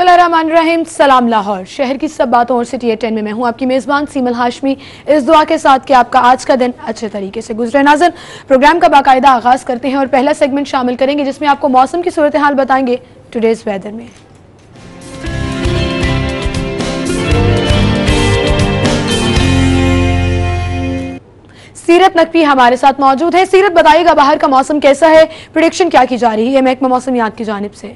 बिस्मिल्लाहिर्रहमानिर्रहीम। सलाम लाहौर, शहर की सब बातों और सिटी 10 में मैं हूं आपकी मेज़बान सीमल हाशमी, इस दुआ के साथ कि आपका आज का दिन अच्छे तरीके से गुजरे। नाज़रीन, प्रोग्राम का बाकायदा आगाज़ करते हैं और पहला सेगमेंट शामिल करेंगे जिसमें आपको मौसम की सूरत हाल बताएंगे टुडेज़ वेदर में। सीरत नकवी हमारे साथ मौजूद है। सीरत, बताइएगा बाहर का मौसम कैसा है, प्रेडिक्शन क्या की जा रही है महकमा मौसमियात की जानिब से?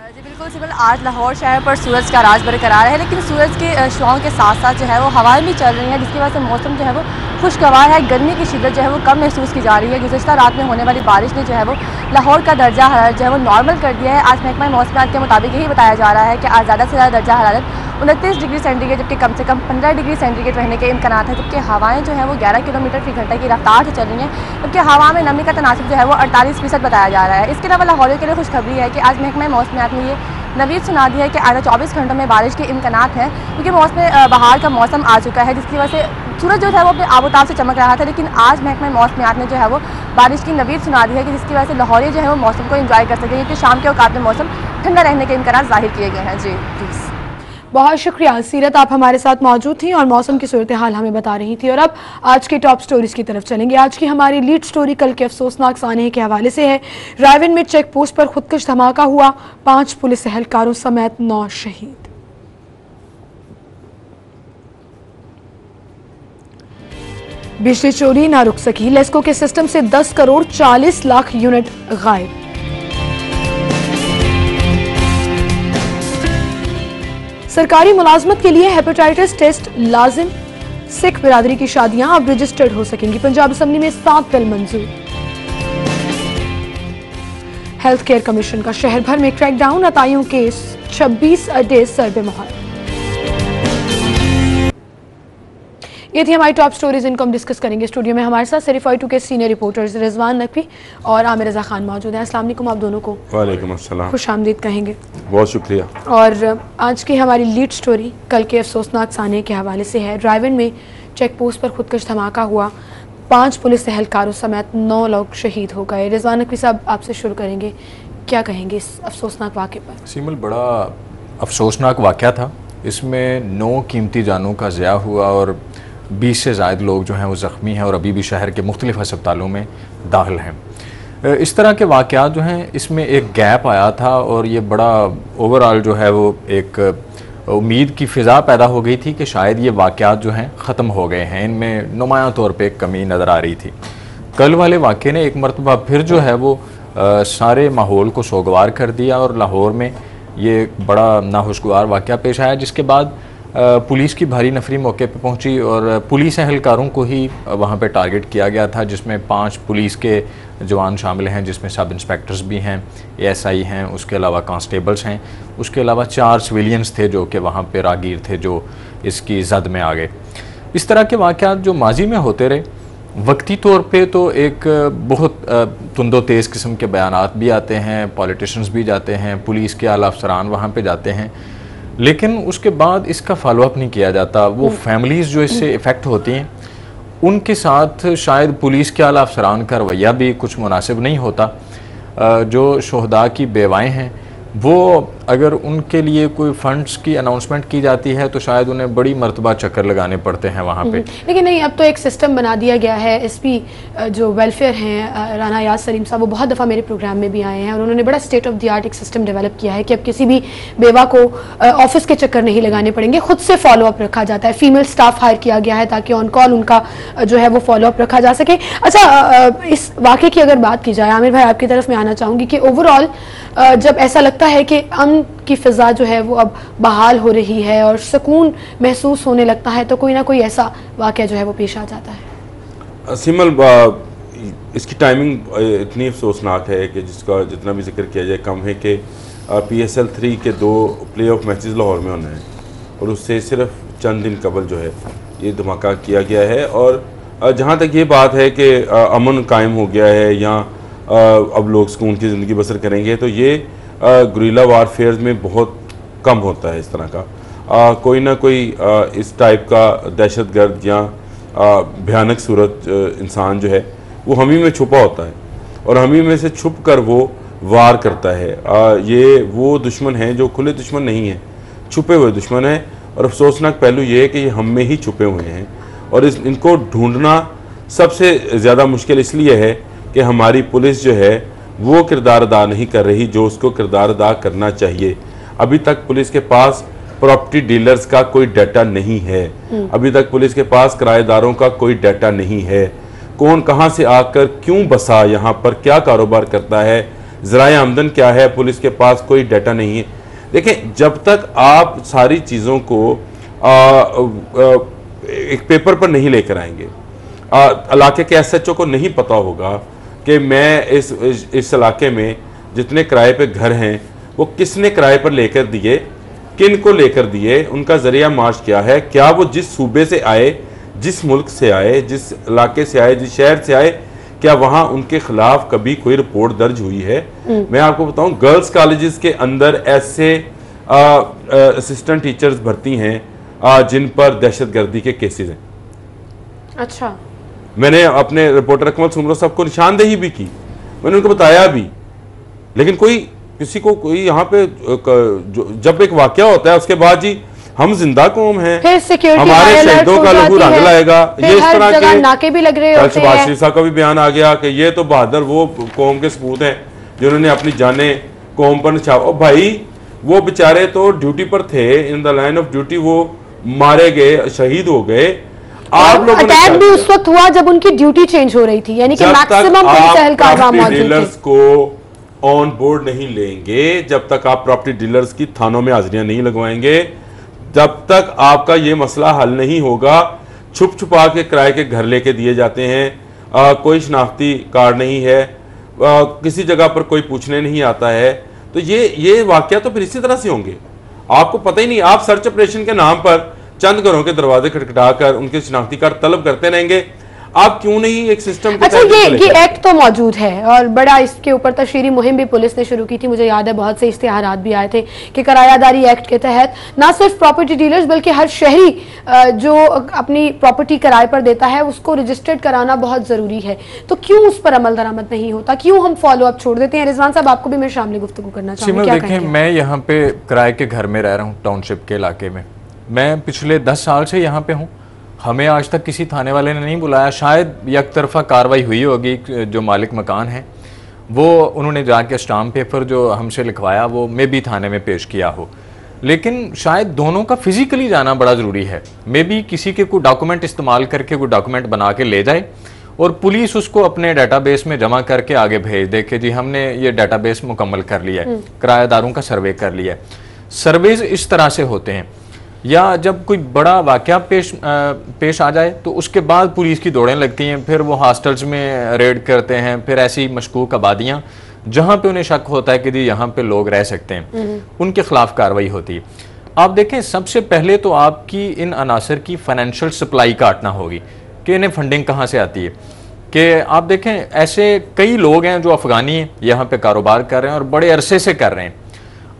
जी बिल्कुल सिमल, आज लाहौर शहर पर सूरज का राज बरकरार है, लेकिन सूरज के शुआओं के साथ साथ जो है वो हवाएं भी चल रही हैं, जिसकी वजह से मौसम जो है वो खुशगवार है। गर्मी की शिद्दत जो है वो कम महसूस की जा रही है। गुज़श्ता रात में होने वाली बारिश ने जो है वो लाहौर का दर्जा हरारत जो है वो नॉर्मल कर दिया है। आज महकमा मौसमियात के मुताबिक यही बताया जा रहा है कि आज ज़्यादा से ज़्यादा दर्जा हरारत 29 डिग्री सेंटीग्रेड जबकि कम से कम 15 डिग्री सेंटीग्रेड रहने के इम्कानात हैं, जबकि हवाएं जो है वो 11 किलोमीटर फी घंटे की रफ्तार से चल रही हैं, जबकि हवा में नमी का तनासब जो है वो 48% बताया जा रहा है। इसके अलावा लाहौर के लिए खुशखबरी है कि आज महकमा मौसमियात ने ये नवीद सुना दिया है कि आगे 24 घंटों में बारिश के इम्कानात हैं, क्योंकि मौसम बहार का मौसम आ चुका है, जिसकी वजह से सूरज जो है वो अपने आबोताब से चमक रहा था। लेकिन आज महकमा मौसमियात ने जो है वो बारिश की नवीद सुना दी है कि जिसकी वजह से लाहौरी जो है वो मौसम को एंजॉय कर सकेंगे, क्योंकि शाम के औकात में मौसम ठंडा रहने के इम्कानात जाहिर किए गए हैं। जी प्लीज़। बहुत शुक्रिया सीरत, आप हमारे साथ मौजूद थी और मौसम की सूरत हाल हमें बता रही थी। और अब आज की टॉप स्टोरीज की तरफ चलेंगे। आज की हमारी लीड स्टोरी कल के अफसोसनाक सानहे के हवाले से है। रायवन में चेक पोस्ट पर खुदकश धमाका हुआ, 5 पुलिस एहलकारों समेत 9 शहीद। बिजली चोरी ना रुक सकी, लेस्को के सिस्टम से 10 करोड़ 40 लाख यूनिट गायब। सरकारी मुलाजमत के लिए हेपेटाइटिस टेस्ट लाजिम, सिख बिरादरी की शादियां अब रजिस्टर्ड हो सकेंगी। पंजाब असेंबली में 7 बिल मंजूर। हेल्थ केयर कमीशन का शहर भर में क्रैकडाउन, अताइयों के 26 अड्डे सर्वे मुहर। ये थी हमारी टॉप स्टोरीज, इनको हम डिस्कस करेंगे। स्टूडियो में हमारे साथ सिटी 2 के सीनियर रिपोर्टर्स रिजवान नकवी और आमिर रजा खान मौजूद हैं। अस्सलाम वालेकुम आप दोनों को। वालेकुम अस्सलाम। खुश आमदीद कहेंगे। बहुत शुक्रिया। और आज की हमारी लीड स्टोरी कल के अफसोसनाक सानहे के हवाले से है। रायवन में चेक पोस्ट पर खुदकश धमाका हुआ, 5 पुलिस एहलकारों समेत 9 लोग शहीद हो गए। रिजवान नकवी साहब, आपसे शुरू करेंगे, क्या कहेंगे इस अफसोसनाक वाक़े पर? सीमल, बड़ा अफसोसनाक वाक़या था। इसमें 9 कीमती जानों का ज़िया हुआ और 20 से ज़ायद लोग जो हैं वो ज़ख्मी हैं और अभी भी शहर के मुख्तलिफ़ अस्पतालों में दाखिल हैं। इस तरह के वाक़यात जो हैं इसमें एक गैप आया था और ये बड़ा ओवरऑल जो है वो एक उम्मीद की फ़िज़ा पैदा हो गई थी कि शायद ये वाक़यात जो हैं ख़त्म हो गए हैं। इनमें नुमायां तौर पे एक कमी नज़र आ रही थी। कल वाले वाक़े ने एक मरतबा फिर जो है वो सारे माहौल को सोगवार कर दिया और लाहौर में ये बड़ा नाखुशगवार वाक़या पेश आया, जिसके बाद पुलिस की भारी नफरी मौके पे पहुंची और पुलिस एहलकारों को ही वहाँ पे टारगेट किया गया था, जिसमें 5 पुलिस के जवान शामिल हैं, जिसमें सब इंस्पेक्टर्स भी हैं, ASI हैं, उसके अलावा कांस्टेबल्स हैं, उसके अलावा 4 सिविलियंस थे जो कि वहाँ पे रागीर थे जो इसकी जद में आ गए। इस तरह के वाक़यात जो माजी में होते रहे, वक्ती तौर पे तो एक बहुत तुंदो तेज़ किस्म के बयानात भी आते हैं, पॉलिटिशियंस भी जाते हैं, पुलिस के आला अफसरान वहाँ पे जाते हैं, लेकिन उसके बाद इसका फॉलोअप नहीं किया जाता। वो फैमिलीज़ जो इससे इफ़ेक्ट होती हैं उनके साथ शायद पुलिस के आला अफसरान का रवैया भी कुछ मुनासिब नहीं होता। जो शोहदा की बेवाएँ हैं वो अगर उनके लिए कोई फंड्स की अनाउंसमेंट की जाती है तो शायद उन्हें बड़ी मरतबा चक्कर लगाने पड़ते हैं वहाँ पे। लेकिन नहीं, अब तो एक सिस्टम बना दिया गया है। SP जो वेलफेयर हैं राना याद सलीम साहब, वो बहुत दफ़ा मेरे प्रोग्राम में भी आए हैं और उन्होंने बड़ा स्टेट ऑफ द आर्ट एक सिस्टम डेवलप किया है कि अब किसी भी बेवा को ऑफिस के चक्कर नहीं लगाने पड़ेंगे, खुद से फॉलोअप रखा जाता है। फीमेल स्टाफ हायर किया गया है ताकि ऑन कॉल उनका जो है वो फॉलोअप रखा जा सके। अच्छा, इस वाक़े की अगर बात की जाए, आमिर भाई आपकी तरफ मैं आना चाहूँगी कि ओवरऑल जब ऐसा लगता है कि अमन की फ़िज़ा जो है वो अब बहाल हो रही है और सुकून महसूस होने लगता है, तो कोई ना कोई ऐसा वाक़या जो है वो पेश आ जाता है। सिमल, इसकी टाइमिंग इतनी अफसोसनाक है कि जिसका जितना भी जिक्र किया जाए कम है कि PSL 3 के 2 प्ले-ऑफ मैचेस लाहौर में होने हैं और उससे सिर्फ चंद दिन कबल जो है ये धमाका किया गया है। और जहाँ तक ये बात है कि अमन कायम हो गया है या अब लोग सुकून की ज़िंदगी बसर करेंगे, तो ये गुरिल्ला वारफेयर में बहुत कम होता है इस तरह का। कोई ना कोई इस टाइप का दहशतगर्द या भयानक सूरत इंसान जो है वो हम ही में छुपा होता है और हम ही में से छुप कर वो वार करता है। ये वो दुश्मन हैं जो खुले दुश्मन नहीं हैं, छुपे हुए दुश्मन हैं। और अफसोसनाक पहलू ये है कि ये हम में ही छुपे हुए हैं और इनको ढूंढना सबसे ज़्यादा मुश्किल इसलिए है कि हमारी पुलिस जो है वो किरदार अदा नहीं कर रही जो उसको किरदार अदा करना चाहिए। अभी तक पुलिस के पास प्रॉपर्टी डीलर्स का कोई डाटा नहीं है, अभी तक पुलिस के पास किराएदारों का कोई डाटा नहीं है, कौन कहाँ से आकर क्यों बसा, यहाँ पर क्या कारोबार करता है, ज़राए आमदन क्या है, पुलिस के पास कोई डाटा नहीं है। देखें, जब तक आप सारी चीज़ों को एक पेपर पर नहीं लेकर आएंगे, इलाके के SHO को नहीं पता होगा कि मैं इस इलाके में जितने किराए पे घर हैं वो किसने किराए पर लेकर दिए, किन को लेकर दिए, उनका जरिया मार्च क्या है, क्या वो जिस सूबे से आए, जिस मुल्क से आए, जिस इलाके से आए, जिस शहर से आए, क्या वहाँ उनके खिलाफ कभी कोई रिपोर्ट दर्ज हुई है। मैं आपको बताऊं, गर्ल्स कॉलेजेस के अंदर ऐसे असिस्टेंट टीचर्स भर्ती हैं जिन पर दहशतगर्दी के केसेस हैं। अच्छा, मैंने अपने रिपोर्टर अकमल सुमरो साहब को निशानदेही भी की, मैंने उनको बताया भी, लेकिन किसी को कोई यहाँ पे जब एक वाकया होता है उसके बाद जी हम जिंदा कौम हैं, हमारे शहीदों का लहू रंग लाएगा, ये इस तरह के नाके भी लग रहे होते हैं। शहबाज शरीफ साहब का भी बयान आ गया कि ये तो बहादुर वो कौम के सपूत हैं जिन्होंने अपनी जानें कौम पर निछावर। भाई वो बेचारे तो ड्यूटी पर थे, in the line of duty वो मारे गए, शहीद हो गए। आप लोगों ने अटैक भी उस वक्त हुआ जब उनकी ड्यूटी चेंज हो रही थी, यानी कि मैक्सिमम पुलिस एहलकार मौजूद थे। को ऑन बोर्ड नहीं लेंगे जब तक आप प्रॉपर्टी डीलर्स की थानों में हाजिरियां नहीं लगवाएंगे, जब तक आपका ये मसला हल नहीं होगा। छुप छुपा के किराए के घर लेके दिए जाते हैं, कोई शनाख्ती कार्ड नहीं है, किसी जगह पर कोई पूछने नहीं आता है, तो ये वाकया तो फिर इसी तरह से होंगे। आपको पता ही नहीं, आप सर्च ऑपरेशन के नाम पर चंद घरों के दरवाजे खटखटाकर उनके शनाख्ती कार्ड तलब करते रहेंगे। आप क्यों नहीं एक सिस्टम के अच्छा, ये एक्ट तो मौजूद है और बड़ा इसके ऊपर तशहीरी मुहिम भी पुलिस ने शुरू की थी। मुझे याद है बहुत से इश्तिहारात भी आए थे कि किरायादारी एक्ट के तहत ना सिर्फ प्रॉपर्टी डीलर्स बल्कि हर शहरी जो अपनी प्रॉपर्टी किराए पर देता है उसको रजिस्टर्ड कराना बहुत ज़रूरी है। तो क्यों उस पर अमल दरामद नहीं होता, क्यों हम फॉलो अप छोड़ देते हैं? रिजवान साहब, आपको भी मैं शामिल गुफ्तगू करना चाहूँगी। मैं यहाँ पे किराए के घर में रह रहा हूँ, टाउनशिप के इलाके में। मैं पिछले 10 साल से यहाँ पे हूँ, हमें आज तक किसी थाने वाले ने नहीं बुलाया। शायद एक तरफा कार्रवाई हुई होगी, जो मालिक मकान है वो उन्होंने जाके स्टाम्प पेपर जो हमसे लिखवाया वो मे बी थाने में पेश किया हो, लेकिन शायद दोनों का फिजिकली जाना बड़ा ज़रूरी है। मे बी किसी के कोई डॉक्यूमेंट इस्तेमाल करके कोई डॉक्यूमेंट बना के ले जाए और पुलिस उसको अपने डाटाबेस में जमा करके आगे भेज दे कि जी हमने ये डाटाबेस मुकम्मल कर लिया है, किराएदारों का सर्वे कर लिया है। सर्वेज इस तरह से होते हैं, या जब कोई बड़ा वाकया पेश आ जाए तो उसके बाद पुलिस की दौड़ें लगती हैं, फिर वो हॉस्टल्स में रेड करते हैं, फिर ऐसी मशकूक आबादियाँ जहाँ पे उन्हें शक होता है कि जी यहाँ पे लोग रह सकते हैं, उनके खिलाफ कार्रवाई होती है। आप देखें, सबसे पहले तो आपकी इन अनासर की फाइनेंशियल सप्लाई काटना होगी कि इन्हें फंडिंग कहाँ से आती है। कि आप देखें, ऐसे कई लोग हैं जो अफगानी यहाँ पे कारोबार कर रहे हैं और बड़े अरसे से कर रहे हैं।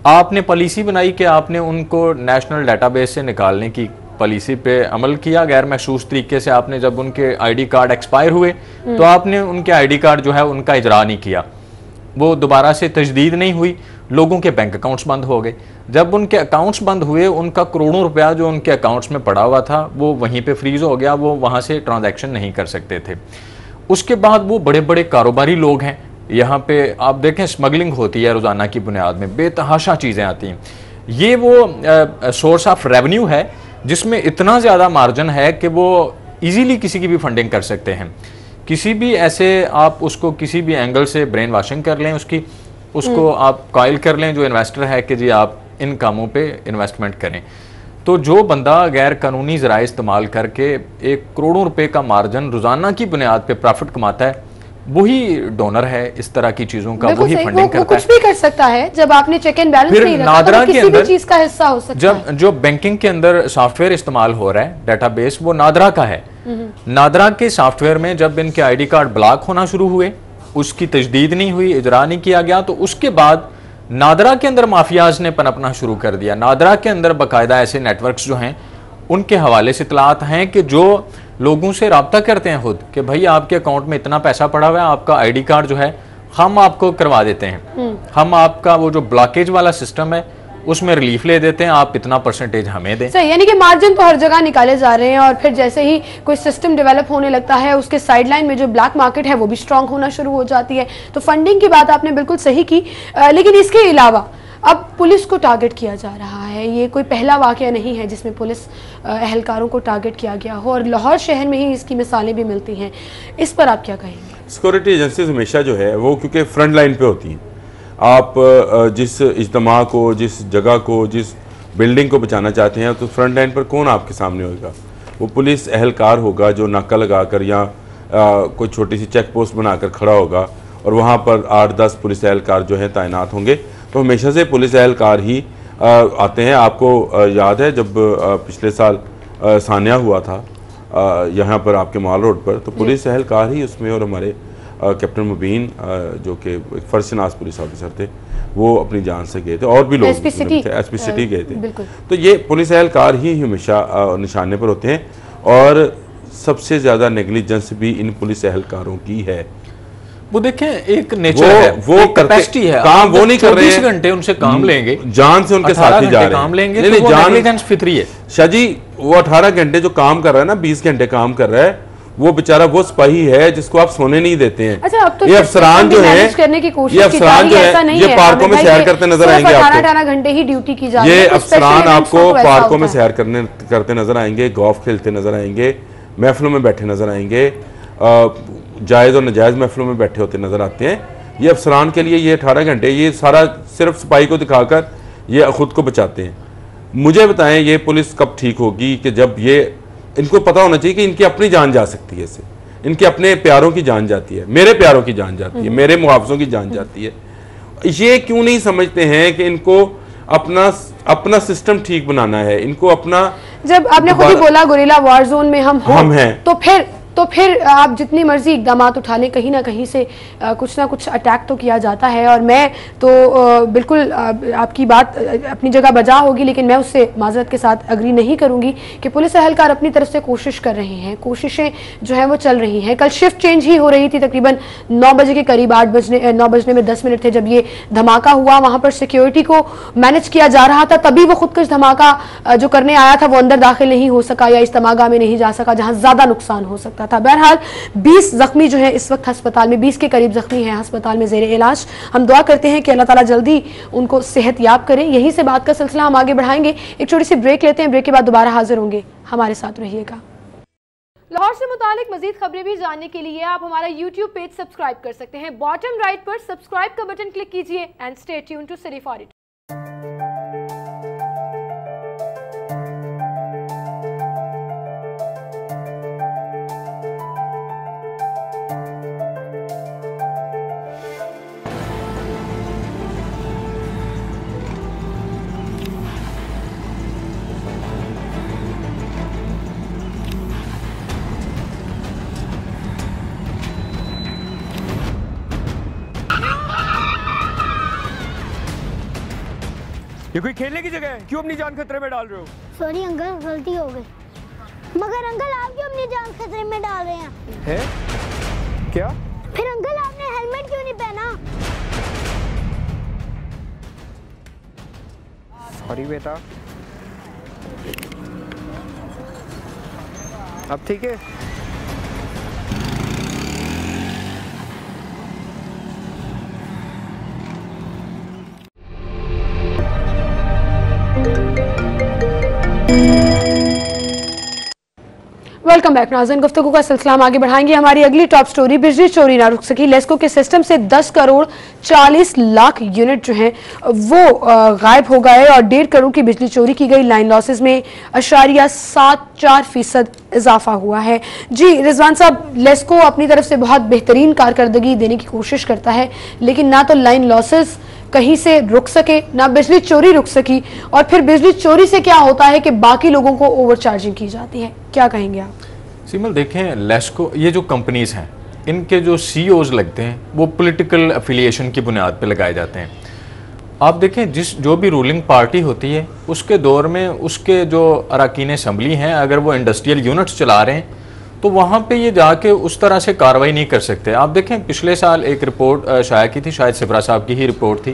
आपने पॉलिसी बनाई कि आपने उनको नेशनल डेटाबेस से निकालने की पॉलिसी पे अमल किया गैर महसूस तरीके से। आपने जब उनके आईडी कार्ड एक्सपायर हुए तो आपने उनके आईडी कार्ड जो है उनका इजरा नहीं किया, वो दोबारा से तजदीद नहीं हुई, लोगों के बैंक अकाउंट्स बंद हो गए। जब उनके अकाउंट्स बंद हुए, उनका करोड़ों रुपया जो उनके अकाउंट्स में पड़ा हुआ था वो वहीं पे फ्रीज हो गया, वो वहाँ से ट्रांजैक्शन नहीं कर सकते थे। उसके बाद वो बड़े बड़े कारोबारी लोग हैं, यहाँ पे आप देखें स्मगलिंग होती है रोज़ाना की बुनियाद में, बेतहाशा चीज़ें आती हैं। ये वो सोर्स ऑफ रेवेन्यू है जिसमें इतना ज़्यादा मार्जिन है कि वो इजीली किसी की भी फंडिंग कर सकते हैं। किसी भी ऐसे आप उसको किसी भी एंगल से ब्रेन वॉशिंग कर लें, उसको आप कायल कर लें जो इन्वेस्टर है कि जी आप इन कामों पे इन्वेस्टमेंट करें, तो जो बंदा गैर कानूनी ज़राए इस्तेमाल करके 1 करोड़ों रुपए का मार्जिन रोज़ाना की बुनियाद पे प्रॉफिट कमाता है, वही डोनर है इस तरह की चीजों का, वही फंडिंग करता है। कुछ भी कर सकता है जब आपने चेक एंड बैलेंस नहीं रखा, नादरा तो किसी भी चीज का हिस्सा हो सकता है। जब जो बैंकिंग के अंदर सॉफ्टवेयर इस्तेमाल हो रहा है, डेटाबेस, वो नादरा का है। नादरा के सॉफ्टवेयर में जब इनके आईडी कार्ड ब्लॉक होना शुरू हुए, उसकी तजदीद नहीं हुई, इजरा नहीं किया गया, तो उसके बाद नादरा के अंदर माफियाज ने पनपना शुरू कर दिया। नादरा के अंदर बाकायदा ऐसे नेटवर्क्स जो हैं उनके हवाले से इतलात हैं कि जो लोगों से रब्ता करते हैं खुद कि भाई आपके अकाउंट में इतना पैसा पड़ा हुआ है, आपका आईडी कार्ड जो है हम आपको करवा देते हैं, हम आपका वो जो ब्लॉकेज वाला सिस्टम है उसमें रिलीफ ले देते हैं, आप इतना परसेंटेज हमें दें। सही, यानी कि मार्जिन तो हर जगह निकाले जा रहे हैं और फिर जैसे ही कोई सिस्टम डेवलप होने लगता है उसके साइडलाइन में जो ब्लैक मार्केट है वो भी स्ट्रांग होना शुरू हो जाती है। तो फंडिंग की बात आपने बिल्कुल सही की, लेकिन इसके अलावा अब पुलिस को टारगेट किया जा रहा है। ये कोई पहला वाकया नहीं है जिसमें पुलिस एहलकारों को टारगेट किया गया हो, और लाहौर शहर में ही इसकी मिसालें भी मिलती हैं। इस पर आप क्या कहेंगे? सिक्योरिटी एजेंसीज हमेशा जो है वो क्योंकि फ्रंट लाइन पे होती हैं। आप जिस इज्तिमा को, जिस जगह को, जिस बिल्डिंग को बचाना चाहते हैं, तो फ्रंट लाइन पर कौन आपके सामने होगा? वो पुलिस एहलकार होगा जो नाका लगा कर या कोई छोटी सी चेक पोस्ट बनाकर खड़ा होगा, और वहाँ पर 8-10 पुलिस एहलकार जो हैं तैनात होंगे। तो हमेशा से पुलिस एहलकार ही आते हैं। आपको याद है जब पिछले साल सान्या हुआ था यहाँ पर आपके माल रोड पर, तो पुलिस एहलकार ही उसमें, और हमारे कैप्टन मुबीन जो कि एक फर्शनास पुलिस ऑफिसर थे, वो अपनी जान से गए थे, और भी लोग एसपी सिटी गए थे। तो ये पुलिस एहलकार ही हमेशा निशाने पर होते हैं, और सबसे ज़्यादा नेग्लिजेंस भी इन पुलिस एहलकारों की है। वो देखें, एक नेचर है, वो कैपेसिटी है, काम वो नहीं कर रहे हैं। 24 घंटे उनसे काम लेंगे, जान से उनके साथ ही जा रहे हैं, काम लेंगे, नहीं, तो जान नेग्लिजेंस फितरी है। शाह जी, वो 18 घंटे जो काम कर रहा है ना, 20 घंटे काम कर रहा है, वो बेचारा वो सिपाही है जिसको आप सोने नहीं देते हैं। अच्छा, अब तो ये अफसरान जो है, करने की कोशिश ये अफसरान जो है, ये पार्कों में सैर करते नजर आएंगे आपको। 18 घंटे ही ड्यूटी की जा रही है। ये अफसरान आपको पार्कों में सैर करते नजर आएंगे, गोल्फ खेलते नजर आएंगे, महफिलों में बैठे नजर आएंगे, जायज़ और नाजायज़ महफिलों में बैठे होते नजर आते हैं। ये अफसरान के लिए ये 18 घंटे ये सारा सिर्फ सिपाही को दिखाकर ये खुद को बचाते हैं। मुझे बताएं, ये पुलिस कब ठीक होगी कि जब ये, इनको पता होना चाहिए कि इनकी अपनी जान जा सकती है, इससे इनके अपने प्यारों की जान जाती है, मेरे प्यारों की जान जाती है, मेरे मुआवजों की जान जाती है। ये क्यों नहीं समझते हैं कि इनको अपना सिस्टम ठीक बनाना है, इनको अपना, जब आपने खुद ही बोला गुरिल्ला वार जोन में हम हैं, तो फिर आप जितनी मर्जी इकदाम उठा लें, कहीं ना कहीं से कुछ ना कुछ अटैक तो किया जाता है। और मैं तो बिल्कुल आपकी बात अपनी जगह बजा होगी, लेकिन मैं उससे माजरत के साथ अग्री नहीं करूंगी कि पुलिस एहलकार अपनी तरफ से कोशिश कर रहे हैं, कोशिशें जो हैं वो चल रही हैं। कल शिफ्ट चेंज ही हो रही थी, तकरीबन 9 बजे के करीब, 9 बजने में 10 मिनट थे जब ये धमाका हुआ। वहां पर सिक्योरिटी को मैनेज किया जा रहा था, तभी वो खुदकुश धमाका जो करने आया था वो अंदर दाखिल नहीं हो सका या इज्तिमागाह में नहीं जा सका जहां ज्यादा नुकसान हो सकता था। बहरहाल 20 जख्मी जो है इस वक्त अस्पताल में, 20 के करीब जख्मी हैं अस्पताल में ज़ेरे इलाज। हम दुआ करते हैं कि अल्लाह ताला जल्दी उनको सेहत याब करें। यहीं से बात का सिलसिला हम आगे बढ़ाएंगे, एक छोटी सी ब्रेक लेते हैं, ब्रेक के बाद दोबारा हाजिर होंगे, हमारे साथ रहिएगा। लाहौर से मुतालिक मजीद खबरें भी जानने के लिए आप हमारा YouTube पेज सब्सक्राइब कर सकते हैं। बॉटम राइट पर सब्सक्राइब का बटन क्लिक कीजिए and stay tuned to city for it. ये कोई खेलने की जगह है, क्यों अपनी जान खतरे में डाल रहे हो? सॉरी अंकल, गलती हो गई। मगर अंकल आप क्यों अपनी जान खतरे में डाल रहे हैं? है? क्या? फिर अंकल आपने हेलमेट क्यों नहीं पहना? सॉरी बेटा। अब ठीक है? वेलकम बैक नाज़रीन, गुफ्तगू का सिलसिला हम आगे बढ़ाएंगे। हमारी अगली टॉप स्टोरी, बिजली चोरी ना रुक सकी। लेस्को के सिस्टम से 10 करोड़ 40 लाख यूनिट जो हैं वो गायब हो गए और 1.5 करोड़ की बिजली चोरी की गई। लाइन लॉसेस में 0.74% इजाफा हुआ है। जी रिजवान साहब, लेस्को अपनी तरफ से बहुत बेहतरीन कारकर्दगी देने की कोशिश करता है, लेकिन ना तो लाइन लॉसेस कहीं से रुक सके, ना बिजली चोरी रुक सकी, और फिर बिजली चोरी से क्या होता है कि बाकी लोगों को ओवरचार्जिंग की जाती है। क्या कहेंगे आप? सिमल देखें, लेस्को ये जो कंपनीज हैं, इनके जो CEOs लगते हैं वो पॉलिटिकल एफिलिएशन की बुनियाद पे लगाए जाते हैं। आप देखें, जो भी रूलिंग पार्टी होती है उसके दौर में उसके जो अरकान असम्बली हैं, अगर वो इंडस्ट्रियल यूनिट्स चला रहे हैं तो तो वहाँ पे ये जाके उस तरह से कार्रवाई नहीं कर सकते। आप देखें पिछले साल एक रिपोर्ट शाया की थी, शायद सिपरा साहब की ही रिपोर्ट थी,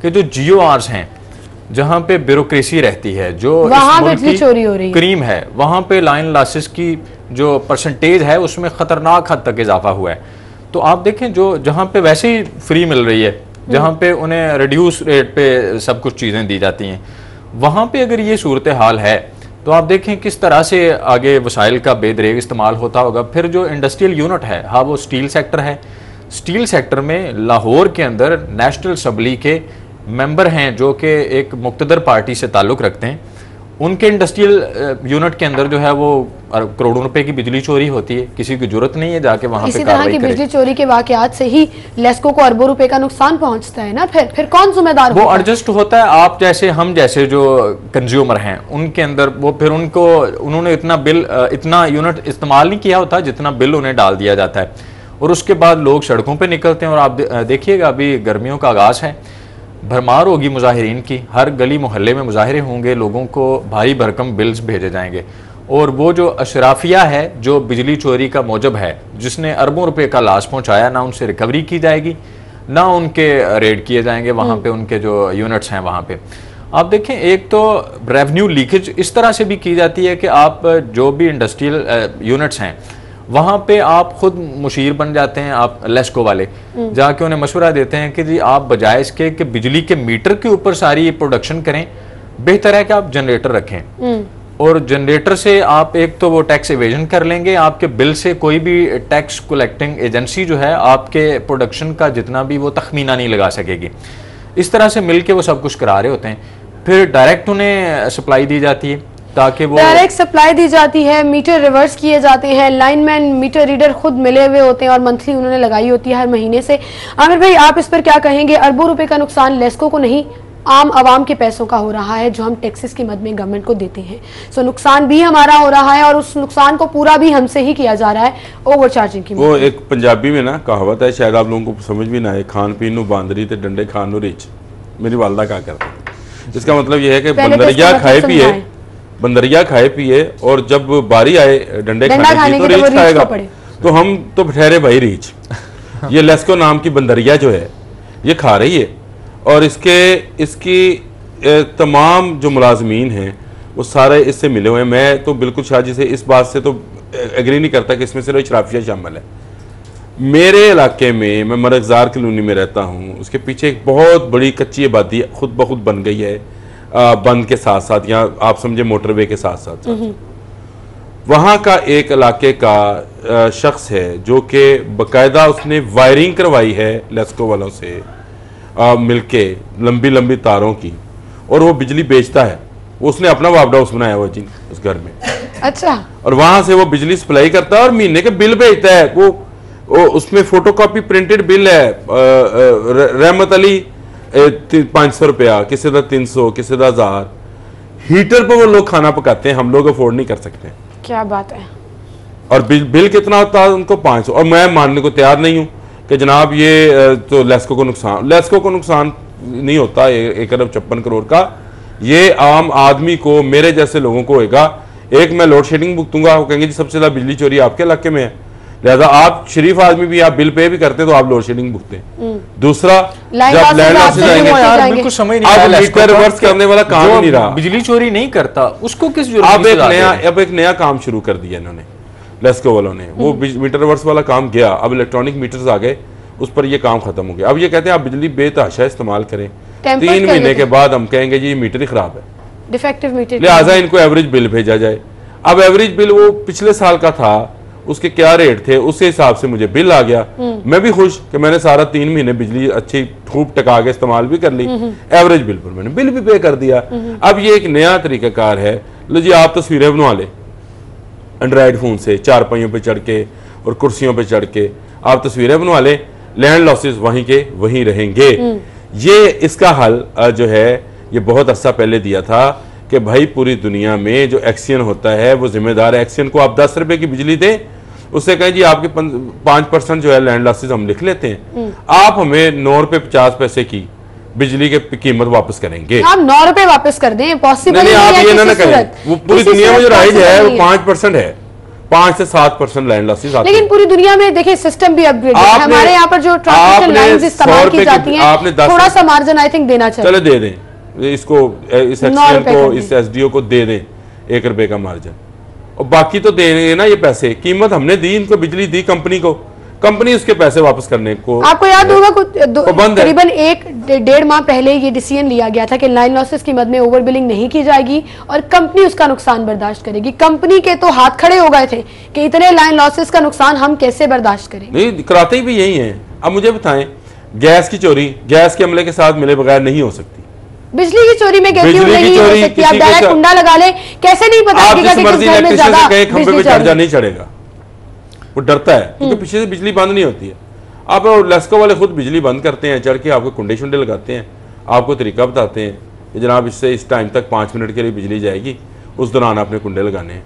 कि जो GORs हैं जहाँ पे ब्यूरोक्रेसी रहती है, जो वहाँ बिजली चोरी हो रही है, क्रीम है, वहाँ पे लाइन लॉसेस की जो परसेंटेज है उसमें खतरनाक हद तक इजाफा हुआ है। तो आप देखें जो जहाँ पे वैसे ही फ्री मिल रही है, जहाँ पे उन्हें रिड्यूस रेट पे सब कुछ चीज़ें दी जाती हैं, वहाँ पे अगर ये सूरत हाल है तो आप देखें किस तरह से आगे वसाइल का बेदरेग इस्तेमाल होता होगा। फिर जो इंडस्ट्रियल यूनिट है, हाँ वो स्टील सेक्टर है, स्टील सेक्टर में लाहौर के अंदर नेशनल असम्बली के मेंबर हैं जो कि एक मुक्तदर पार्टी से ताल्लुक़ रखते हैं, उनके इंडस्ट्रियल यूनिट के अंदर जो है वो करोड़ों रुपए की बिजली चोरी होती है, किसी की जरूरत नहीं है जाके वहाँ पे कार्रवाई करे। इसी तरह की बिजली चोरी के वाकयात से ही लेस्को को अरबों रुपए का नुकसान पहुंचता है ना। फिर कौन जिम्मेदार वो एडजस्ट होता है। आप जैसे हम जैसे जो कंज्यूमर हैं उनके अंदर वो फिर उन्होंने इतना यूनिट इस्तेमाल नहीं किया होता जितना बिल उन्हें डाल दिया जाता है, और उसके बाद लोग सड़कों पर निकलते हैं। और आप देखिएगा अभी गर्मियों का आगाज है, भरमार होगी मुजाहिरीन की, हर गली मोहल्ले में मुजाहिरे होंगे, लोगों को भारी भरकम बिल्स भेजे जाएंगे, और वो जो अशराफिया है जो बिजली चोरी का मौजब है, जिसने अरबों रुपए का लॉस पहुंचाया, ना उनसे रिकवरी की जाएगी, ना उनके रेड किए जाएंगे वहाँ पे उनके जो यूनिट्स हैं वहाँ पे। आप देखें एक तो रेवेन्यू लीकेज इस तरह से भी की जाती है कि आप जो भी इंडस्ट्रियल यूनिट्स हैं वहाँ पे आप खुद मुशीर बन जाते हैं, आप लेस्को वाले जाके उन्हें मशवरा देते हैं कि जी आप बजाय इसके कि बिजली के मीटर के ऊपर सारी प्रोडक्शन करें, बेहतर है कि आप जनरेटर रखें, और जनरेटर से आप एक तो वो टैक्स इवेजन कर लेंगे, आपके बिल से कोई भी टैक्स कलेक्टिंग एजेंसी जो है आपके प्रोडक्शन का जितना भी वो तखमीना नहीं लगा सकेगी। इस तरह से मिल के वो सब कुछ करा रहे होते हैं। फिर डायरेक्ट उन्हें सप्लाई दी जाती है ताकि वो डायरेक्ट सप्लाई दी जाती है, मीटर रिवर्स किए जाते हैं, लाइनमैन मीटर रीडर खुद मिले हुए होते हैं और मंथली उन्होंने लगाई होती है हर महीने से। आमिर भाई आप इस पर क्या कहेंगे? अरबों रुपए का नुकसान लेस्को को नहीं, आम आवाम के पैसों का हो रहा है जो हम टैक्सेस के मद में गवर्नमेंट को देते हैं। सो नुकसान भी हमारा हो रहा है और उस नुकसान को पूरा भी हमसे ही किया जा रहा है ओवर चार्जिंग की। वो एक पंजाबी में ना कहावत है, शायद आप लोगों को समझ भी ना आए, खान पीन नू बांदरी ते डंडे खान नू रिच। मेरी वालदा क्या करती है, इसका मतलब यह है कि बंदरिया खाए पिए और जब बारी आए डंडे खाने की तो रीच खाएगा, तो हम तो ठहरे भाई रीच। ये लेस्को नाम की बंदरिया जो है ये खा रही है, और इसकी तमाम जो मुलाजमीन हैं वो सारे इससे मिले हुए हैं। मैं तो बिल्कुल शाजी से इस बात से तो एग्री नहीं करता कि इसमें सिर्फ इशराफिया शामिल है। मेरे इलाके में, मैं मरगजार कॉलोनी में रहता हूँ, उसके पीछे एक बहुत बड़ी कच्ची आबादी खुद ब खुद बन गई है, बंद के साथ साथ, या आप समझे मोटरवे के साथ साथ। वहाँ का एक इलाके का शख्स है जो कि बाकायदा उसने वायरिंग करवाई है लेस्को वालों से मिलके, लंबी लंबी तारों की, और वो बिजली बेचता है। वो उसने अपना वापडा हाउस बनाया हुआ जी उस घर में। अच्छा। और वहां से वो बिजली सप्लाई करता है और महीने के बिल भेजता है। वो उसमें फोटोकॉपी प्रिंटेड बिल है, रहमत अली 500 रुपया, किसी का 300, किसी का 1000। हीटर पर वो लोग खाना पकाते हैं, हम लोग अफोर्ड नहीं कर सकते। क्या बात है। और बिल कितना होता है उनको? 500। और मैं मानने को तैयार नहीं हूं कि जनाब ये तो लेस्को को नुकसान नहीं होता 1 अरब 56 करोड़ का। ये आम आदमी को, मेरे जैसे लोगों को होगा। एक मैं लोड शेडिंग भुगतूंगा, वो कहेंगे जी सबसे ज्यादा बिजली चोरी आपके इलाके में है, लिहाजा आप शरीफ आदमी भी, आप बिल पे भी करते तो आप लोड शेडिंग भुगते। दूसरा, जब लैंड लॉसेस आएंगे, बिल्कुल समझ नहीं आया, मीटर रिवर्स करने वाला काम नहीं रहा, बिजली चोरी नहीं करता उसको किस जरूरत? अब एक नया काम शुरू कर दिया इन्होंने, लेस्को वालों ने। वो मीटर रिवर्स वाला काम गया, अब इलेक्ट्रॉनिक मीटर्स आ गए, उस पर ये काम खत्म हो गया। अब ये कहते हैं आप बिजली बेतहाशा इस्तेमाल करें, 3 महीने के बाद हम कहेंगे जी मीटर ही खराब है, डिफेक्टिव मीटर, लिहाजा इनको एवरेज बिल भेजा जाए। अब एवरेज बिल वो पिछले साल का था, उसके क्या रेट थे, उस हिसाब से मुझे बिल आ गया। मैं भी खुश कि मैंने सारा 3 महीने बिजली अच्छी खूब टका के इस्तेमाल भी कर ली, एवरेज बिल पर मैंने बिल भी पे कर दिया। अब ये एक नया तरीकाकार है, लो जी आप तस्वीरें बनवा ले एंड्रॉयड फोन से, चारपाइयों पे चढ़ के और कुर्सियों पे चढ़ के आप तस्वीरें बनवा ले, लैंड लॉसेस वहीं के वहीं रहेंगे। ये इसका हल जो है ये बहुत अरसा पहले दिया था कि भाई पूरी दुनिया में जो एक्सियन होता है वो जिम्मेदार है। एक्सियन को आप 10 रुपए की बिजली दें, उससे कहें जी आपके 5% जो है लैंड लॉसेस हम लिख लेते हैं, आप हमें 9 रुपए 50 पैसे की बिजली की कीमत वापस करेंगे। आप 9 रुपए वापस कर दें, पॉसिबल नहीं, आप ये ना करें। वो पूरी दुनिया में जो राइज है वो 5% है, 5 से 7% लैंड लॉसेस आते हैं। लेकिन पूरी दुनिया में देखिए सिस्टम भी अपग्रेड है। हमारे यहाँ पर जो ट्रांसमिशन लाइंस इस्तेमाल की जाती हैं, थोड़ा सा मार्जिन आई थिंक देना चाहिए। चले दे दें इसको, इस एक्सीडेंट को, इस एसडीओ को दे दें 1 रुपए का मार्जिन, और बाकी तो दे रहे हैं ना ये पैसे। कीमत हमने दी, इनको बिजली दी कंपनी को, कंपनी उसके पैसे वापस करने को, आपको याद होगा करीबन 1-1.5 माह पहले ये डिसीजन लिया गया था कि लाइन लॉसेस की मद में ओवर बिलिंग नहीं की जाएगी और कंपनी उसका नुकसान बर्दाश्त करेगी। कंपनी के तो हाथ खड़े हो गए थे कि इतने लाइन लॉसेस का नुकसान हम कैसे बर्दाश्त करेंगे। नहीं, कराते भी यही है। अब मुझे बताएं, गैस की चोरी गैस के अमले के साथ मिले बगैर नहीं हो सकती, बिजली की चोरी में गलती नहीं हो सकती। आप डायरेक्ट कुंडा लगा ले, कैसे नहीं पता चलेगा कि किस घर में ज्यादा खंबे पे चढ़ जा नहीं चढ़ेगा, वो डरता है क्योंकि पीछे से बिजली बंद नहीं होती है। अब लेस्को वाले खुद बिजली बंद करते हैं, चढ़ के आपको कुंडे शुंडे लगाते हैं, आपको तरीका बताते हैं कि जनाब इससे इस टाइम तक 5 मिनट के लिए बिजली जाएगी, उस दौरान आपने कुंडे लगाने हैं।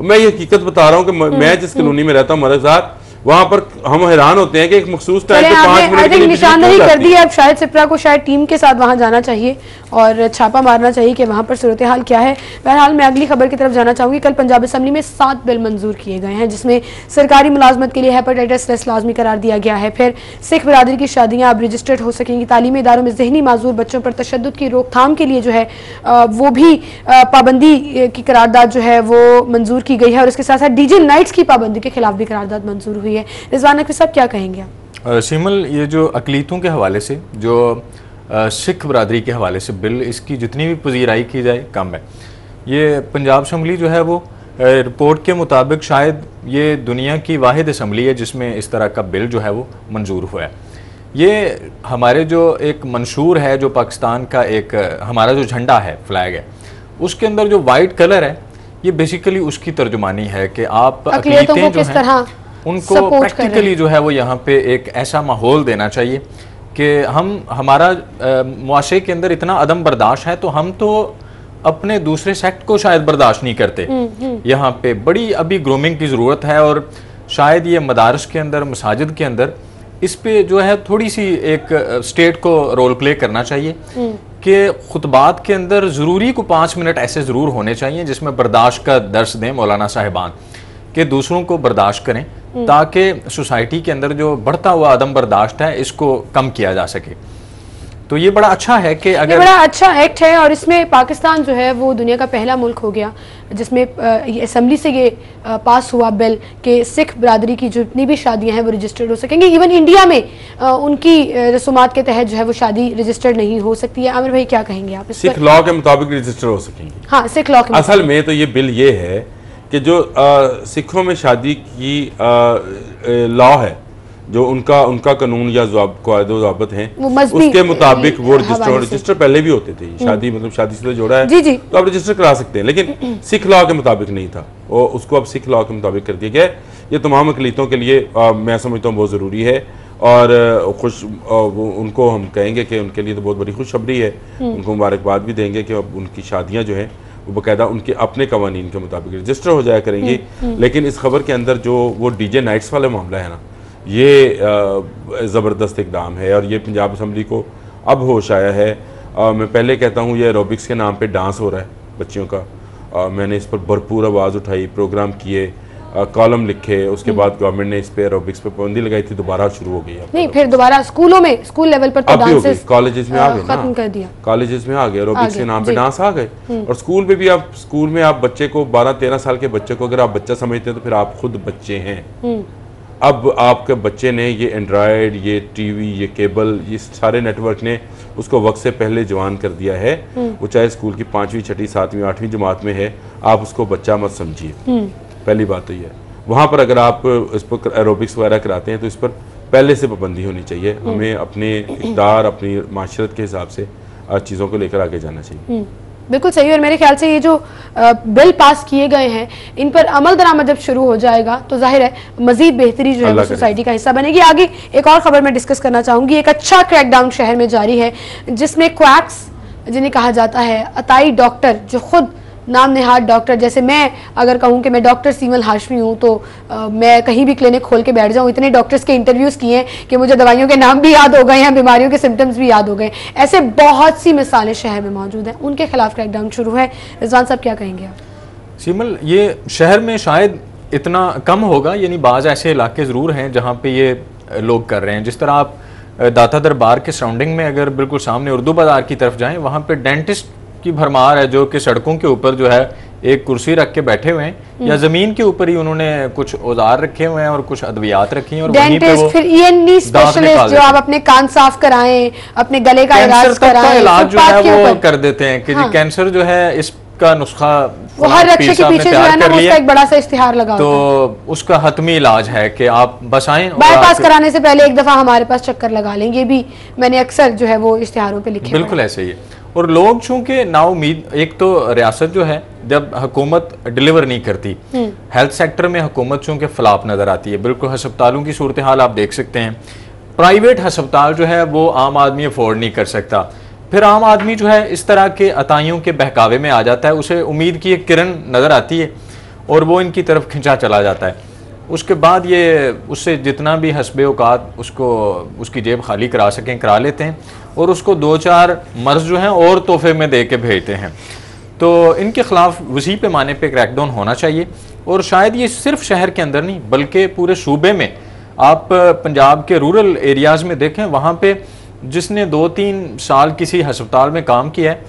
मैं ये हकीकत बता रहा हूँ कि मैं जिस कॉलोनी में रहता हूँ हमारे साथ, वहां पर हम हैरान होते हैं कि एक मखसूस टाइम पे 5 मिनट के लिए निशानदेही कर दी है। अब शायद सिप्रा को शायद टीम के साथ वहां जाना चाहिए और छापा मारना चाहिए कि वहां पर सूरत हाल क्या है। बहरहाल मैं अगली खबर की तरफ जाना चाहूंगी। कल पंजाब असम्बली में 7 बिल मंजूर किए गए हैं जिसमें सरकारी मुलाजमत के लिए हेपेटाइटिस टेस्ट लाजमी करार दिया गया है। फिर सिख बरादरी की शादियां अब रजिस्टर्ड हो सकेंगी। तालीमी इदारों में जहनी माजूर बच्चों पर तशद्दुद की रोकथाम के लिए जो है वो भी पाबंदी की करारदाद जो है वो मंजूर की गई है और इसके साथ साथ डीजे नाइट्स की पाबंदी के खिलाफ भी करारदाद मंजूर हुई है। रिजवान नकवी साहब क्या कहेंगे आप? सिमल, ये जो अकलीतों के हवाले से, जो सिख बरादरी के हवाले से बिल, इसकी जितनी भी पजीराई की जाए कम है। ये पंजाब असम्बली जो है वो रिपोर्ट के मुताबिक शायद ये दुनिया की वाहिद असम्बली है जिसमें इस तरह का बिल जो है वो मंजूर हुआ है। ये हमारे जो एक मंशूर है, जो पाकिस्तान का एक हमारा जो झंडा है, फ्लैग है, उसके अंदर जो वाइट कलर है, ये बेसिकली उसकी तर्जुमानी है कि आप अकलीतें जो हैं उनको प्रैक्टिकली जो है वो यहाँ पे एक ऐसा माहौल देना चाहिए कि हमारा मुआशरे के अंदर इतना अदम बर्दाश्त है, तो हम तो अपने दूसरे सेक्ट को शायद बर्दाश्त नहीं करते। यहाँ पे बड़ी अभी ग्रूमिंग की ज़रूरत है और शायद ये मदारस के अंदर, मसाजिद के अंदर इस पे जो है थोड़ी सी एक स्टेट को रोल प्ले करना चाहिए कि खुतबात के अंदर ज़रूरी को 5 मिनट ऐसे ज़रूर होने चाहिए जिसमें बर्दाश्त का दर्स दें मौलाना साहिबान, कि दूसरों को बर्दाश्त करें ताकि सोसाइटी के अंदर जो बढ़ता हुआ अदम बर्दाश्त है इसको कम किया जा सके। तो ये बड़ा अच्छा है कि अगर बड़ा अच्छा एक्ट है और इसमें पाकिस्तान जो है वो दुनिया का पहला मुल्क हो गया जिसमें असम्बली से ये पास हुआ बिल कि सिख बरादरी की जितनी भी शादियां हैं वो रजिस्टर्ड हो सकेंगी। इवन इंडिया में उनकी रसूमात के तहत जो है वो शादी रजिस्टर्ड नहीं हो सकती है। आमिर भाई क्या कहेंगे आप? सिख लॉ के मुताबिक रजिस्टर हो सकेंगी। हाँ, सिख लॉ के असल में तो ये बिल ये है कि जो सिखों में शादी की लॉ है, जो उनका कानून या ज़ाबित हैं, उसके मुताबिक वो रजिस्टर पहले भी होते थे। शादी मतलब शादीशुदा जोड़ा है जी। तो आप रजिस्टर करा सकते हैं, लेकिन सिख लॉ के मुताबिक नहीं था, और उसको अब सिख लॉ के मुताबिक कर दिया गया। ये तमाम अकलीतों के लिए मैं समझता हूँ बहुत ज़रूरी है और उनको हम कहेंगे कि उनके लिए तो बहुत बड़ी खुशखबरी है। उनको मुबारकबाद भी देंगे कि अब उनकी शादियाँ जो हैं वो बाकायदा उनके अपने कवानीन के मुताबिक रजिस्टर हो जाया करेंगी। लेकिन इस खबर के अंदर जो वो डीजे नाइट्स वाला मामला है ना, ये ज़बरदस्त इकदाम है और ये पंजाब असम्बली को अब होश आया है। मैं पहले कहता हूँ ये एरोबिक्स के नाम पे डांस हो रहा है बच्चियों का। मैंने इस पर भरपूर आवाज़ उठाई, प्रोग्राम किए, कॉलम लिखे, उसके बाद गवर्नमेंट ने इस पे एरोबिक्स पे पाबंदी लगाई थी, दोबारा शुरू हो गई। नहीं, फिर दोबारा स्कूलों में, स्कूल लेवल पर तो डांसेस कॉलेजेस में आ गए, खत्म कर दिया। कॉलेजेस में आ गए, एरोबिक्स के नाम पे डांस आ गए। और स्कूल में भी आप, स्कूल में आप बच्चे को 12-13 साल के बच्चे को अगर आप बच्चा समझते हैं तो फिर आप खुद बच्चे हैं। अब आपके बच्चे ने ये एंड्रॉयड, ये टीवी, ये केबल, ये सारे नेटवर्क ने उसको वक्त से पहले जवान कर दिया है। वो चाहे स्कूल की 5वीं, 6वीं, 7वीं, 8वीं जमात में है, आप उसको बच्चा मत समझिए। पहली बात तो ये है। वहाँ पर अगर आप इस पर एरोबिक्स वगैरह कराते हैं तो इस पर पहले से पाबंदी होनी चाहिए। हमें अपने इक़्तिदार, अपनी माशरत के हिसाब से चीज़ों को लेकर आगे जाना चाहिए। बिल्कुल सही। और मेरे ख्याल से ये जो बिल पास किए गए हैं, इन पर अमल दरामद जब शुरू हो जाएगा तो जाहिर है मजीद बेहतरी जो है वो सोसाइटी का हिस्सा बनेगी। आगे एक और खबर मैं डिस्कस करना चाहूंगी। एक अच्छा क्रैकडाउन शहर में जारी है जिसमें क्वैक्स जिन्हें कहा जाता है, अताई डॉक्टर जो खुद नाम नेहाद डॉक्टर, जैसे मैं अगर कहूँ कि मैं डॉक्टर सीमल हाशमी हूँ तो मैं कहीं भी क्लिनिक खोल के बैठ जाऊँ, इतने डॉक्टर्स के इंटरव्यूज़ किए हैं कि मुझे दवाइयों के नाम भी याद हो गए हैं, बीमारियों के सिम्टम्स भी याद हो गए। ऐसे बहुत सी मिसालें शहर में मौजूद हैं, उनके खिलाफ क्रैकडाउन शुरू है। रिजवान साहब क्या कहेंगे आप? सीमल, ये शहर में शायद इतना कम होगा, यानी बाज़ ऐसे इलाके ज़रूर हैं जहाँ पे ये लोग कर रहे हैं। जिस तरह आप दाता दरबार के सराउंडिंग में अगर बिल्कुल सामने उर्दू बाज़ार की तरफ जाएं, वहाँ पे डेंटिस्ट की भरमार है जो कि सड़कों के ऊपर जो है एक कुर्सी रख के बैठे हुए हैं या ज़मीन के ऊपर ही उन्होंने कुछ औजार रखे हुए हैं और कुछ अद्वियात रखी हैं और वहीं पे वो फिर ईएनटी स्पेशलिस्ट जो आप अपने कान साफ कराएं, अपने गले का इलाज कराएं, इलाज जो है वो कर देते हैं कि जी कैंसर जो है इसका नुस्खा वो हर रक्षे के पीछे जो है ना उसका एक बड़ा सा इश्तिहार लगा तो उसका हतमी इलाज है कि आप बस आएं। बाईपास कराने से पहले एक दफा हमारे पास चक्कर लगा लें, ये भी मैंने अक्सर जो है वो इश्तिहारों पे लिखे। बिल्कुल ऐसे ही है। और लोग चूंकि नाउमीद, एक तो रियासत जो है जब हुकूमत डिलीवर नहीं करती, हेल्थ सेक्टर में हुकूमत चूंकि फ्लॉप नजर आती है। बिल्कुल हस्पतालों की सूरत हाल आप देख सकते हैं, प्राइवेट हस्पताल जो है वो आम आदमी अफोर्ड नहीं कर सकता। फिर आम आदमी जो है इस तरह के अताइयों के बहकावे में आ जाता है, उसे उम्मीद की एक किरण नज़र आती है और वो इनकी तरफ खिंचा चला जाता है। उसके बाद ये उससे जितना भी हस्बे औकात उसको उसकी जेब खाली करा सकें करा लेते हैं और उसको 2-4 मर्ज जो हैं और तोहफे में दे के भेजते हैं। तो इनके खिलाफ वसी पैमाने पे क्रैकडाउन होना चाहिए और शायद ये सिर्फ शहर के अंदर नहीं बल्कि पूरे सूबे में। आप पंजाब के रूरल एरियाज़ में देखें, वहाँ पे जिसने 2-3 साल किसी हस्पताल में काम किया है,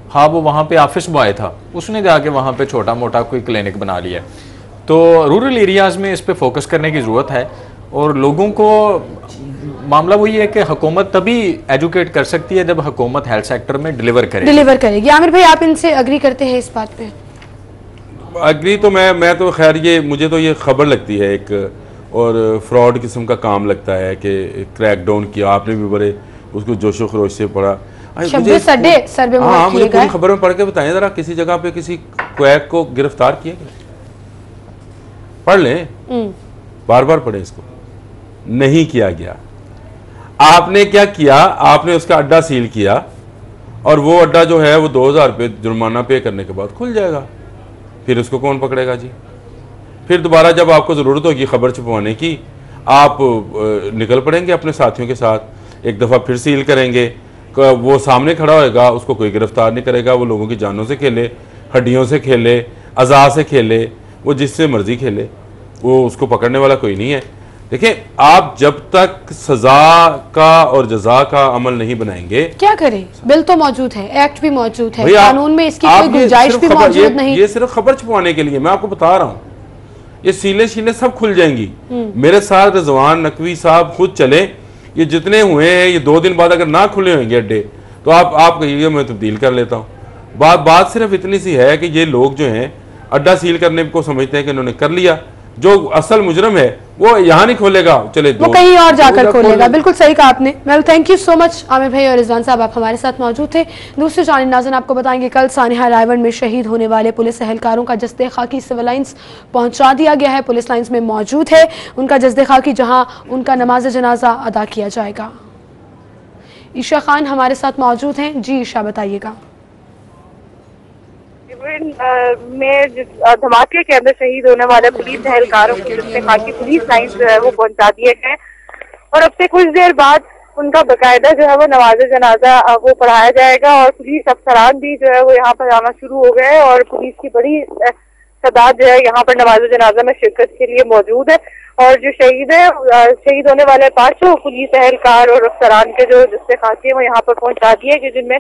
हाँ वो वहाँ पे ऑफिस बॉय था, उसने जाके वहाँ पे छोटा मोटा कोई क्लिनिक बना लिया। तो रूरल एरियाज़ में इस पे फोकस करने की ज़रूरत है और लोगों को मामला वही है कि हुकूमत तभी एजुकेट कर सकती है जब हुकूमत हेल्थ सेक्टर में डिलीवर करेगी। आमिर भाई आप इनसे अग्री करते हैं इस बात पे? अग्री तो मैं तो खैर ये मुझे तो ये खबर लगती है एक और फ्रॉड किस्म का काम लगता है कि क्रैकडाउन किया। आपने भी बड़े उसको जोशो खरोश से पढ़ा। मुझे खबर में पढ़ के बताएं जरा, किसी जगह पे किसी क्वैक को गिरफ्तार किया गया? पढ़ लें, बार बार पढ़े इसको। नहीं किया गया। आपने क्या किया, आपने उसका अड्डा सील किया और वो अड्डा जो है वो 2000 रुपये जुर्माना पे करने के बाद खुल जाएगा। फिर उसको कौन पकड़ेगा जी? फिर दोबारा जब आपको ज़रूरत होगी खबर छुपवाने की, आप निकल पड़ेंगे अपने साथियों के साथ, एक दफ़ा फिर सील करेंगे। वो सामने खड़ा होएगा, उसको कोई गिरफ्तार नहीं करेगा। वो लोगों की जानों से खेले, हड्डियों से खेले, अज़ा से खेले, वो जिससे मर्जी खेले, वो उसको पकड़ने वाला कोई नहीं है। देखिए, आप जब तक सजा का और जजा का अमल नहीं बनाएंगे, क्या करें? बिल तो मौजूद है, एक्ट भी मौजूद है, कानून में इसकी कोई गुंजाइश भी मौजूद नहीं। ये सिर्फ खबर छुपाने के लिए मैं आपको बता रहा हूँ। ये सीलें शीलें सब खुल जाएंगी। मेरे साथ रिजवान नकवी साहब खुद चले, ये जितने हुए हैं ये 2 दिन बाद अगर ना खुले होंगे अड्डे तो आप कहिएगा मैं तब्दील कर लेता हूँ। बात सिर्फ इतनी सी है कि ये लोग जो हैं अड्डा सील करने को समझते हैं कि इन्होंने कर लिया, जो असल मुजरम है वो यहाँ नहीं खोलेगा, चले वो कहीं और जाकर खोलेगा। बिल्कुल सही कहा आपने। Well, thank you so much Aamir भाई और रिजवान साहब, आप हमारे साथ मौजूद थे। दूसरी जानिब नाज़रीन आपको बताएंगे कल सानिहा रायवन में शहीद होने वाले पुलिस एहलकारों का जस्दे खाकी सिविल लाइन्स पहुंचा दिया गया है। पुलिस लाइन्स में मौजूद है उनका जस्दे खाकी, जहाँ उनका नमाज जनाजा अदा किया जाएगा। ईशा खान हमारे साथ मौजूद हैं। जी ईशा, बताइएगा। में धमाके के अंदर शहीद होने वाले पुलिस एहलकारों को जिससे खाकी पुलिस लाइन्स जो है वो पहुंचा दिए गए और अब से कुछ देर बाद उनका बकायदा जो है वो नमाज जनाजा वो पढ़ाया जाएगा और पुलिस अफसरान भी जो है वो यहाँ पर आना शुरू हो गए और पुलिस की बड़ी तादाद जो है यहाँ पर नमाज जनाजा में शिरकत के लिए मौजूद है। और जो शहीद होने वाले 500 पुलिस एहलकार और अफसरान के जो जिससे खाकी है वो यहाँ पर पहुंचा दिए गए, जिनमें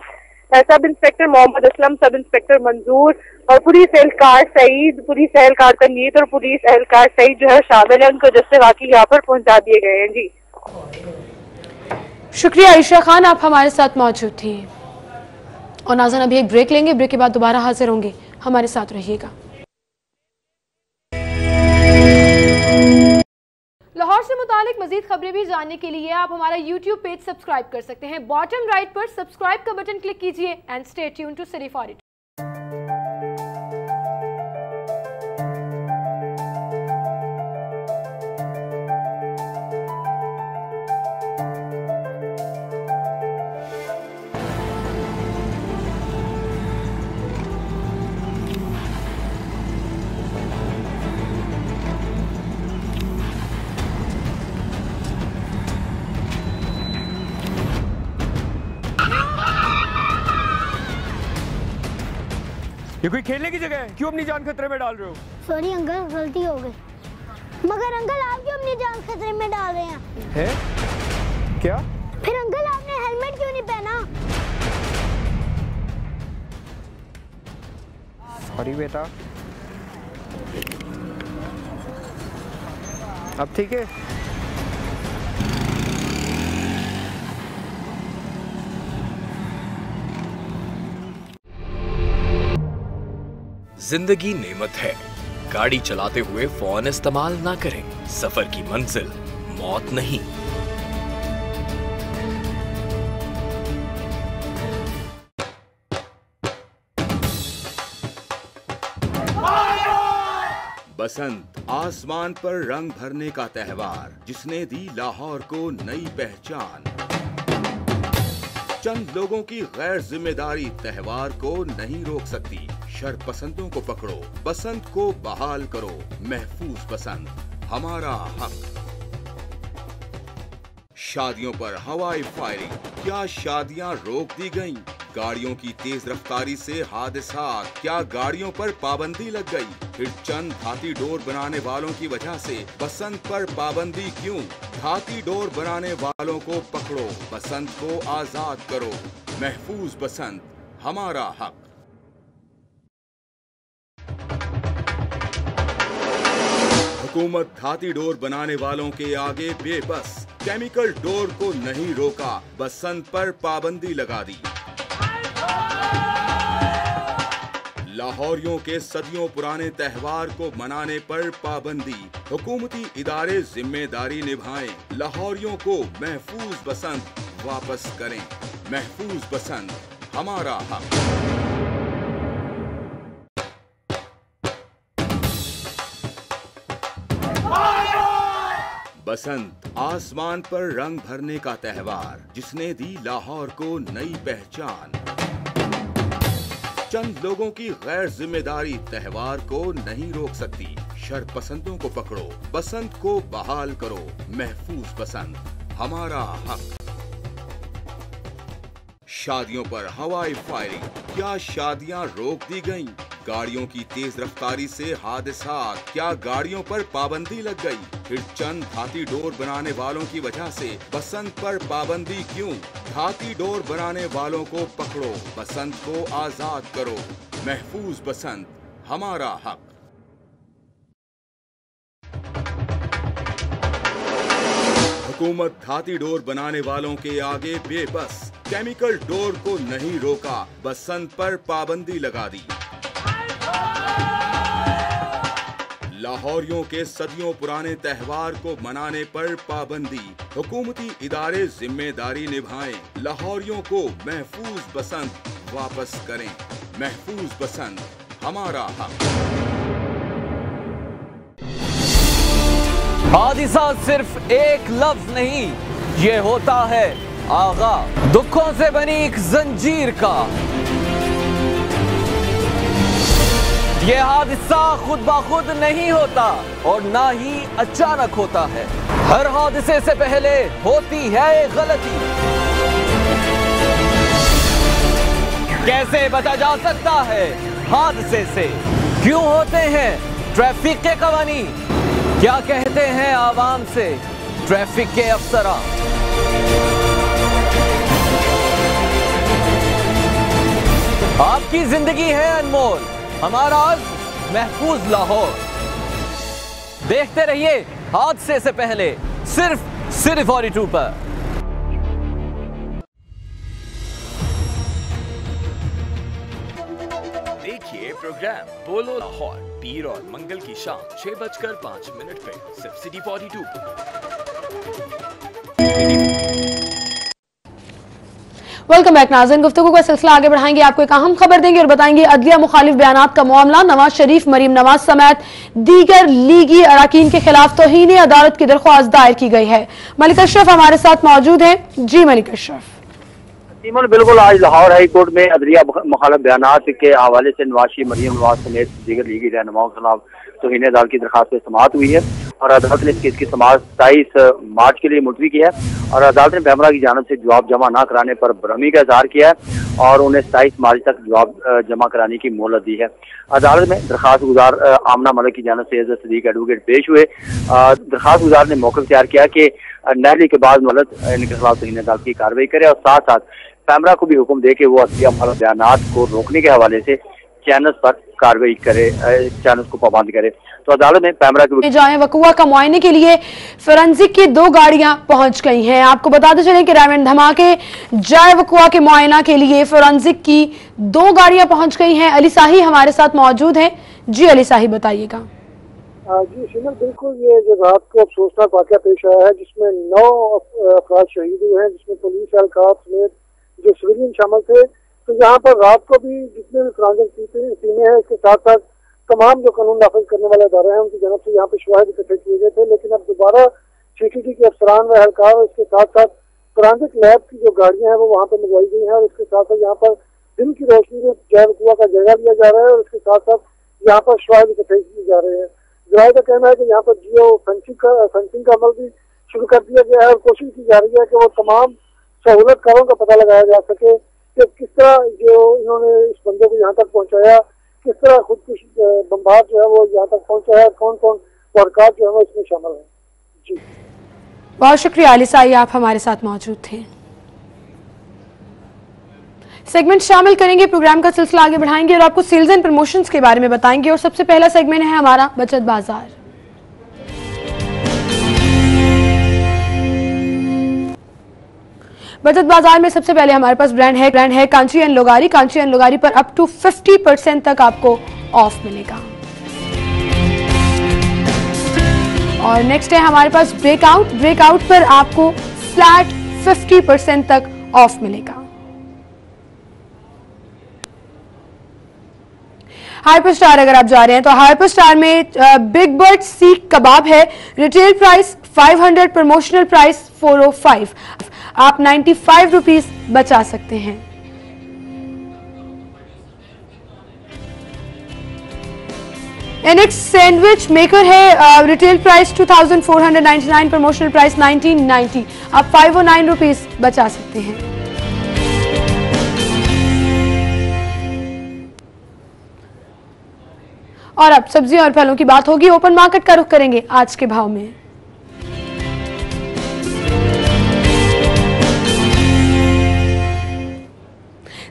sub inspector Mohammad Aslam, sub inspector मंजूर और पुलिस एहलकार सईद, पुलिस एहलकार तनवीर और पुलिस एहलकार सईद जो है शामिल है। उनको जस्से खाकी यहाँ पर पहुंचा दिए गए हैं। जी शुक्रिया ईशा खान, आप हमारे साथ मौजूद थी। और नाज़रीन अभी एक ब्रेक लेंगे, ब्रेक के बाद दोबारा हाजिर होंगे, हमारे साथ रहिएगा। लाहौर से मुतालिक मजीद खबरें भी जानने के लिए आप हमारा YouTube पेज सब्सक्राइब कर सकते हैं। बॉटम राइट पर सब्सक्राइब का बटन क्लिक कीजिए and stay tuned to city for it. ये कोई खेलने की जगह है, क्यों अपनी जान खतरे में डाल रहे हो? सॉरी अंकल, गलती हो गई। मगर अंकल आप क्यों अपनी जान खतरे में डाल रहे हैं? है? क्या? फिर अंकल आपने हेलमेट क्यों नहीं पहना? सॉरी बेटा। अब ठीक है? जिंदगी नेमत है, गाड़ी चलाते हुए फोन इस्तेमाल ना करें। सफर की मंजिल मौत नहीं। बसंत आसमान पर रंग भरने का त्योहार, जिसने दी लाहौर को नई पहचान। चंद लोगों की गैर जिम्मेदारी त्योहार को नहीं रोक सकती। शर्त पसंदों को पकड़ो, बसंत को बहाल करो। महफूज बसंत, हमारा हक। शादियों पर हवाई फायरिंग, क्या शादियां रोक दी गईं? गाड़ियों की तेज रफ्तारी से हादसात, क्या गाड़ियों पर पाबंदी लग गई? फिर चंद धाती डोर बनाने वालों की वजह से बसंत पर पाबंदी क्यों? धाती डोर बनाने वालों को पकड़ो, बसंत को आजाद करो। महफूज बसंत, हमारा हक। हुकूमत धाती डोर बनाने वालों के आगे बेबस। केमिकल डोर को नहीं रोका, बसंत पर पाबंदी लगा दी। लाहौरियों के सदियों पुराने त्योहार को मनाने पर पाबंदी। हुकूमती इदारे जिम्मेदारी निभाएं, लाहौरियों को महफूज बसंत वापस करें। महफूज बसंत, हमारा हक। बसंत आसमान पर रंग भरने का त्योहार, जिसने दी लाहौर को नई पहचान। चंद लोगों की गैर जिम्मेदारी त्योहार को नहीं रोक सकती। शर्त पसंदों को पकड़ो, बसंत को बहाल करो। महफूज बसंत, हमारा हक। शादियों पर हवाई फायरिंग, क्या शादियां रोक दी गईं? गाड़ियों की तेज रफ्तारी से हादसात, क्या गाड़ियों पर पाबंदी लग गई? फिर चंद धाती डोर बनाने वालों की वजह से बसंत पर पाबंदी क्यों? धाती डोर बनाने वालों को पकड़ो, बसंत को आजाद करो। महफूज बसंत, हमारा हक। हुकूमत धाती डोर बनाने वालों के आगे बेबस। केमिकल डोर को नहीं रोका, बसंत पर पाबंदी लगा दी। लाहौरियों के सदियों पुराने त्योहार को मनाने पर पाबंदी। हुकूमती इदारे जिम्मेदारी निभाएं, लाहौरियों को महफूज बसंत वापस करें। महफूज बसंत, हमारा हक। हादिसा सिर्फ एक लफ्ज नहीं, ये होता है आगा दुखों से बनी एक जंजीर का। ये हादसा खुद ब खुद नहीं होता और ना ही अचानक होता है। हर हादसे से पहले होती है एक गलती। कैसे बचा जा सकता है हादसे से? क्यों होते हैं ट्रैफिक के कवानीन? क्या कहते हैं आवाम से ट्रैफिक के अफसरान? आपकी जिंदगी है अनमोल, हमारा महफूज लाहौर। देखते रहिए हादसे से पहले सिर्फ 42 पर। देखिए प्रोग्राम बोलो लाहौर पीर और मंगल की शाम 6:05 पे सिर्फ सिटी 42 पर। वेलकम बैक नाज़रीन, गुफ्तगू का सिलसिला आगे बढ़ाएंगे। आपको एक अहम खबर देंगे और बताएंगे अदलिया मुखालिफ बयानात का मामला। नवाज शरीफ, मरीम नवाज समेत दीगर लीगी अराकीन के खिलाफ तौहीन अदालत की दरख्वास्त दायर की गई है। मलिक अशरफ हमारे साथ मौजूद हैं। जी मलिक अशरफ। बिल्कुल, आज लाहौर हाई कोर्ट में अदलिया मुखालिफ बयानात के हवाले से नवाज शरीफ, मरीम नवाज समेत दीगर लीगी रहनुमाओं के खिलाफ तौहीन अदालत की दरखास्त पे समाअत हुई है। और अदालत ने इस केस की समाअत 27 मार्च के लिए मुलतवी की है और अदालत ने पैमरा की जानिब से जवाब जमा न कराने पर बरहमी का इजहार किया है और उन्हें 27 मार्च तक जवाब जमा कराने की मोहलत दी है। अदालत में दरखास्त गुजार आमना मलिक की जानिब से एज सदीक एडवोकेट पेश हुए। दरखास्त गुजार ने मौक़िफ़ तैयार किया कि नहली के बाद मुअल्लत इनके खिलाफ तौहीन अदालत की कार्रवाई करे और साथ साथ पैमरा को भी हुक्म दे कि वो अदलिया मुखालिफ बयानात को रोकने के हवाले से चैनल्स पर कार्रवाई करे, चैनल्स को पाबंद करे। तो अदालत में पैमरा के जाए वकुआ का मुआयने के लिए फोरेंसिक की 2 गाड़ियां पहुंच गई हैं। आपको बताते चलें कि रायमंड धमाके जाए वकुआ के मुआयना के लिए फोरेंसिक की 2 गाड़ियां पहुंच गई हैं। अली साही हमारे साथ मौजूद हैं। जी अली साही बताइएगा। जी सिमर, बिल्कुल ये जो रात को अफसोसनाक वाक़या पेश आया है जिसमें 9 अफराद शहीद हुए हैं, जिसमें पुलिस एहलकार समेत जो सिविलियन शामिल थे। तो यहाँ पर रात को भी जितने भी फोरेंसिक टीमें हैं, इसके साथ साथ तमाम जो कानून नाफिज करने वाले अदारे हैं उनकी जानब से यहाँ पे शवाहिद इकट्ठे किए गए थे। लेकिन अब दोबारा सीटीटी के अफसरान व एहलकार और इसके साथ साथ फोरेंसिक लैब की जो गाड़ियां हैं वो वहाँ पे मंगवाई गई हैं और इसके साथ साथ यहाँ पर दिन की रोशनी में जैव कुआ का जायजा लिया जा रहा है और इसके साथ साथ यहाँ पर शवाहिद इकट्ठे किए जा रहे हैं। जराये का कहना है कि यहाँ पर जियो फेंसिंग का अमल भी शुरू कर दिया गया है और कोशिश की जा रही है कि वो तमाम सहूलतकारों का पता लगाया जा सके कि किस तरह जो इन्होंने इस बंदे को यहाँ तक पहुँचाया, किस तरह खुदकुश बमबार जो है वो यहाँ तक पहुँचा है, कौन कौन वारदात जो है वो इसमें शामिल है। जी बहुत शुक्रिया अली साई, आप हमारे साथ मौजूद थे। सेगमेंट शामिल करेंगे, प्रोग्राम का सिलसिला आगे बढ़ाएंगे और आपको सेल्स एंड प्रमोशंस के बारे में बताएंगे। और सबसे पहला सेगमेंट है हमारा बचत बाजार। बचत बाजार में सबसे पहले हमारे पास ब्रांड है कांची एंड लोगारी। कांची एंड लोगारी पर अप टू 50% तक आपको ऑफ मिलेगा। और नेक्स्ट है हमारे पास ब्रेकआउट पर आपको फ्लैट 50% तक ऑफ मिलेगा। हाइपर स्टार अगर आप जा रहे हैं तो हाइपर स्टार में बिग बर्ड सीख कबाब है, रिटेल प्राइस 500, प्रमोशनल प्राइस 405। आप 95 रुपीज बचा सकते हैं। एनेक्स सैंडविच मेकर है, रिटेल प्राइस 2499, प्रमोशनल प्राइस 1990। आप 509 रुपीज बचा सकते हैं। और अब सब्जी और फलों की बात होगी। ओपन मार्केट का रुख करेंगे आज के भाव में।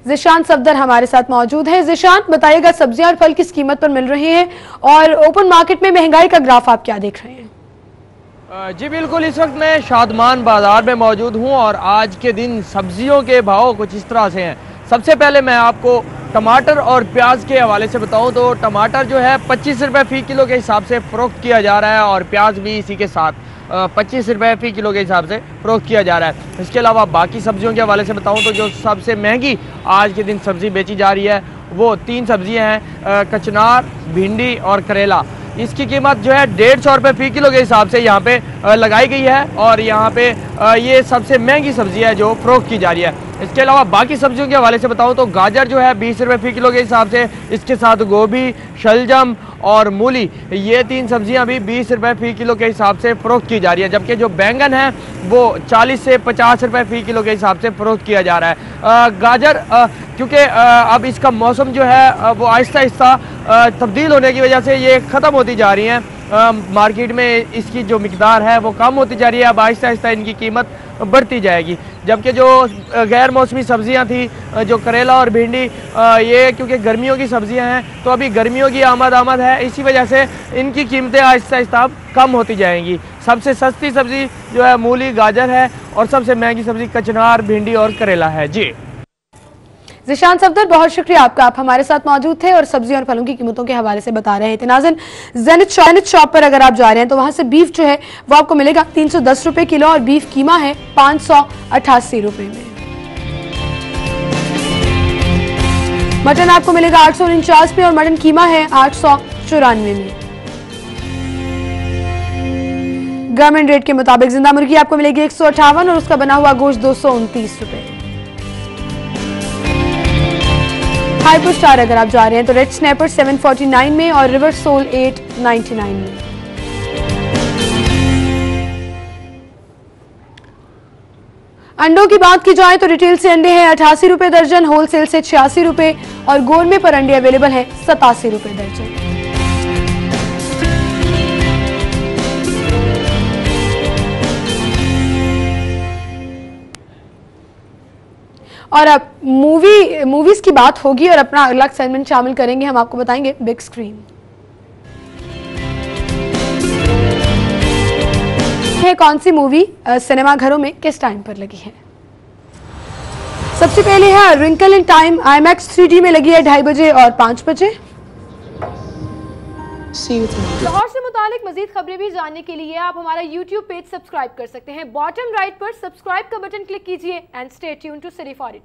ज़िशान सफदर हमारे साथ मौजूद है। ज़िशान बताइएगा सब्जियां और फल किस कीमत पर मिल रहे हैं और ओपन मार्केट में महंगाई का ग्राफ आप क्या देख रहे हैं? जी बिल्कुल, इस वक्त मैं शादमान बाजार में मौजूद हूं और आज के दिन सब्जियों के भाव कुछ इस तरह से हैं। सबसे पहले मैं आपको टमाटर और प्याज के हवाले से बताऊं तो टमाटर जो है 25 रुपये फ़ी किलो के हिसाब से फ़रोख्त किया जा रहा है और प्याज भी इसी के साथ 25 रुपये फ़ी किलो के हिसाब से फ़रोख्त किया जा रहा है। इसके अलावा बाकी सब्जियों के हवाले से बताऊं तो जो सबसे महंगी आज के दिन सब्ज़ी बेची जा रही है वो 3 सब्जियां हैं, कचनार, भिंडी और करेला। इसकी कीमत जो है 150 रुपये फ़ी किलो के हिसाब से यहाँ पे लगाई गई है और यहाँ पे ये सबसे महंगी सब्ज़ी है जो फ़रोख्त की जा रही है। इसके अलावा बाकी सब्जियों के हवाले से बताऊं तो गाजर जो है 20 रुपये फ़ी किलो के हिसाब से, इसके साथ गोभी, शलजम और मूली, ये 3 सब्जियां भी 20 रुपये फ़ी किलो के हिसाब से फ़रोख्त की जा रही है। जबकि जो बैंगन है वो 40 से 50 रुपये फ़ी किलो के हिसाब से फ़रोख्त किया जा रहा है। गाजर क्योंकि अब इसका मौसम जो है वो आहिस्ता आहिस्ता तब्दील होने की वजह से ये ख़त्म होती जा रही हैं, मार्केट में इसकी जो मिकदार है वो कम होती जा रही है। अब आहिस्ता आहिस्ता इनकी कीमत बढ़ती जाएगी। जबकि जो गैर मौसमी सब्जियां थी, जो करेला और भिंडी, ये क्योंकि गर्मियों की सब्जियां हैं तो अभी गर्मियों की आमद है, इसी वजह से इनकी कीमतें आहिस्ता आहिस्ता कम होती जाएंगी। सबसे सस्ती सब्जी जो है मूली, गाजर है और सबसे महंगी सब्जी कचनार, भिंडी और करेला है। जी ज़िशान सफदर, बहुत शुक्रिया आपका, आप हमारे साथ मौजूद थे और सब्जी और फलों की कीमतों के हवाले से बता रहे थे। नाज़रीन, ज़ेनिथ शॉप पर अगर आप जा रहे हैं तो वहां से बीफ जो है वो आपको मिलेगा 310 रुपये किलो और बीफ कीमा है 588 रुपये में। मटन आपको मिलेगा 849 में और मटन कीमा है 894 में। गवर्नमेंट रेट के मुताबिक जिंदा मुर्गी आपको मिलेगी 158 और उसका बना हुआ गोश्त 229 रुपये। हाइपर स्टार अगर आप जा रहे हैं तो रेड स्नैपर 749 में और रिवर सोल 899 में। अंडों की बात की जाए तो रिटेल से अंडे हैं 88 रुपए दर्जन, होलसेल से 86 रुपए और गोरमे पर अंडे अवेलेबल हैं 87 रुपए दर्जन। और अब मूवीज की बात होगी और अपना अगला सेगमेंट शामिल करेंगे, हम आपको बताएंगे बिग स्क्रीन है कौन सी मूवी सिनेमा घरों में किस टाइम पर लगी है। सबसे पहले है wrinkle in time, IMAX 3D में लगी है 2:30 बजे और 5 बजे। लाहौर से मुतालिक मजीद खबरें भी जानने के लिए आप हमारा YouTube पेज सब्सक्राइब कर सकते हैं। बॉटम राइट पर सब्सक्राइब का बटन क्लिक कीजिए and stay tune to City 42।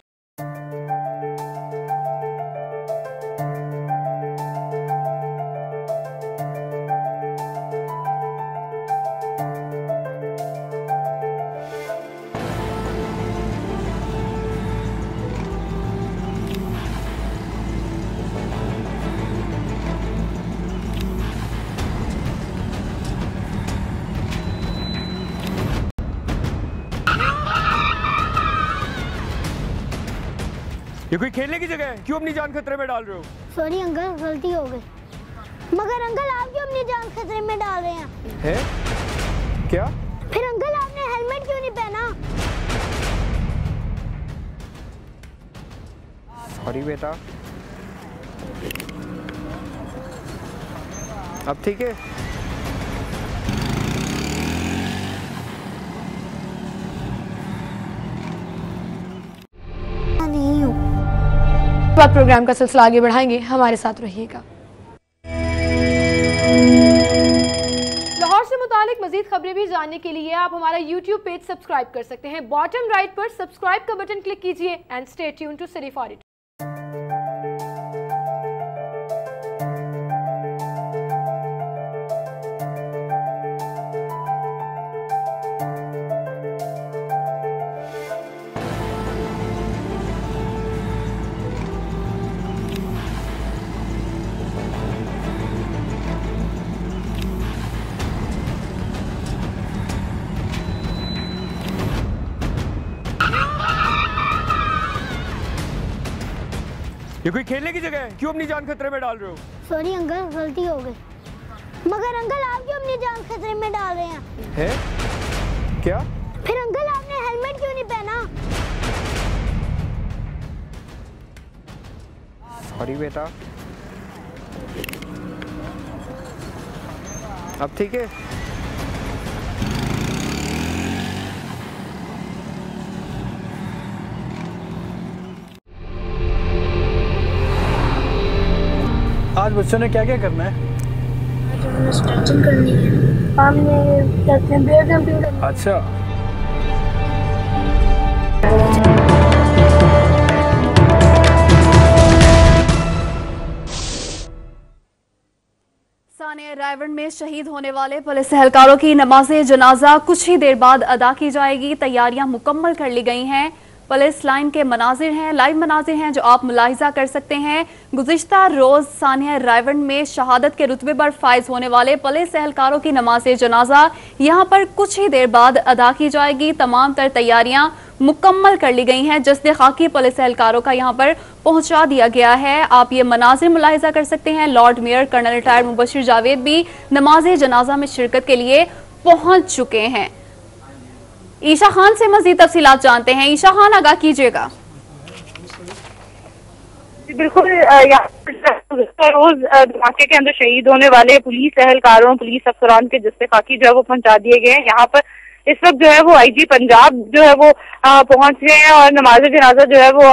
ये कोई खेलने की जगह है, क्यों अपनी जान खतरे में डाल रहे हो? सॉरी अंकल, गलती हो गई। मगर अंकल आप क्यों अपनी जान खतरे में डाल रहे हैं? क्या? फिर अंकल आपने हेलमेट क्यों नहीं पहना? सॉरी बेटा, अब ठीक है? नहीं हूँ। बाद प्रोग्राम का सिलसिला आगे बढ़ाएंगे, हमारे साथ रहिएगा। लाहौर से मुतालिक मजीद खबरें भी जानने के लिए आप हमारा YouTube पेज सब्सक्राइब कर सकते हैं। बॉटम राइट पर सब्सक्राइब का बटन क्लिक कीजिए and stay tune to City 42। ये कोई खेलने की जगह है, क्यों अपनी जान खतरे में डाल रहे हो? सॉरी अंकल, गलती हो गई। मगर अंकल आप क्यों अपनी जान खतरे में डाल रहे हैं? क्या? फिर अंकल आपने हेलमेट क्यों नहीं पहना? सॉरी बेटा, अब ठीक है? आज बच्चों ने क्या क्या करना है? आज हमें स्ट्रेचिंग करनी है, हमने कहते हैं बेयर जंपिंग। अच्छा, सानिया रायवन में शहीद होने वाले पुलिस एहलकारों की नमाज़े जनाजा कुछ ही देर बाद अदा की जाएगी। तैयारियां मुकम्मल कर ली गई हैं। पुलिस लाइन के मनाजिर हैं, लाइव मनाजिर हैं जो आप मुलाहिजा कर सकते हैं। गुज़िश्ता रोज़ सानिया रायवन में शहादत के रुतबे पर फाइज होने वाले पुलिस एहलकारों की नमाज़े जनाजा यहाँ पर कुछ ही देर बाद अदा की जाएगी। तमाम तर तैयारियां मुकम्मल कर ली गई हैं। जस्द खाकी पुलिस एहलकारों का यहाँ पर पहुँचा दिया गया है। आप ये मनाजिर मुलाहिजा कर सकते हैं। Lord mayor colonel retired Mubashir Javed भी नमाज़े जनाजा में शिरकत के लिए पहुँच चुके हैं। ईशा खान से मजीद तफसीलात जानते हैं। ईशा खान, आगाह कीजिएगा। बिल्कुल, रोज धमाके के अंदर शहीद होने वाले पुलिस एहलकारों, पुलिस अफसरान के जस्ते खाकी जो है वो पहुंचा दिए गए हैं। यहाँ पर इस वक्त जो है वो IG पंजाब जो है वो पहुंच गए हैं और नमाज जनाजा जो है वो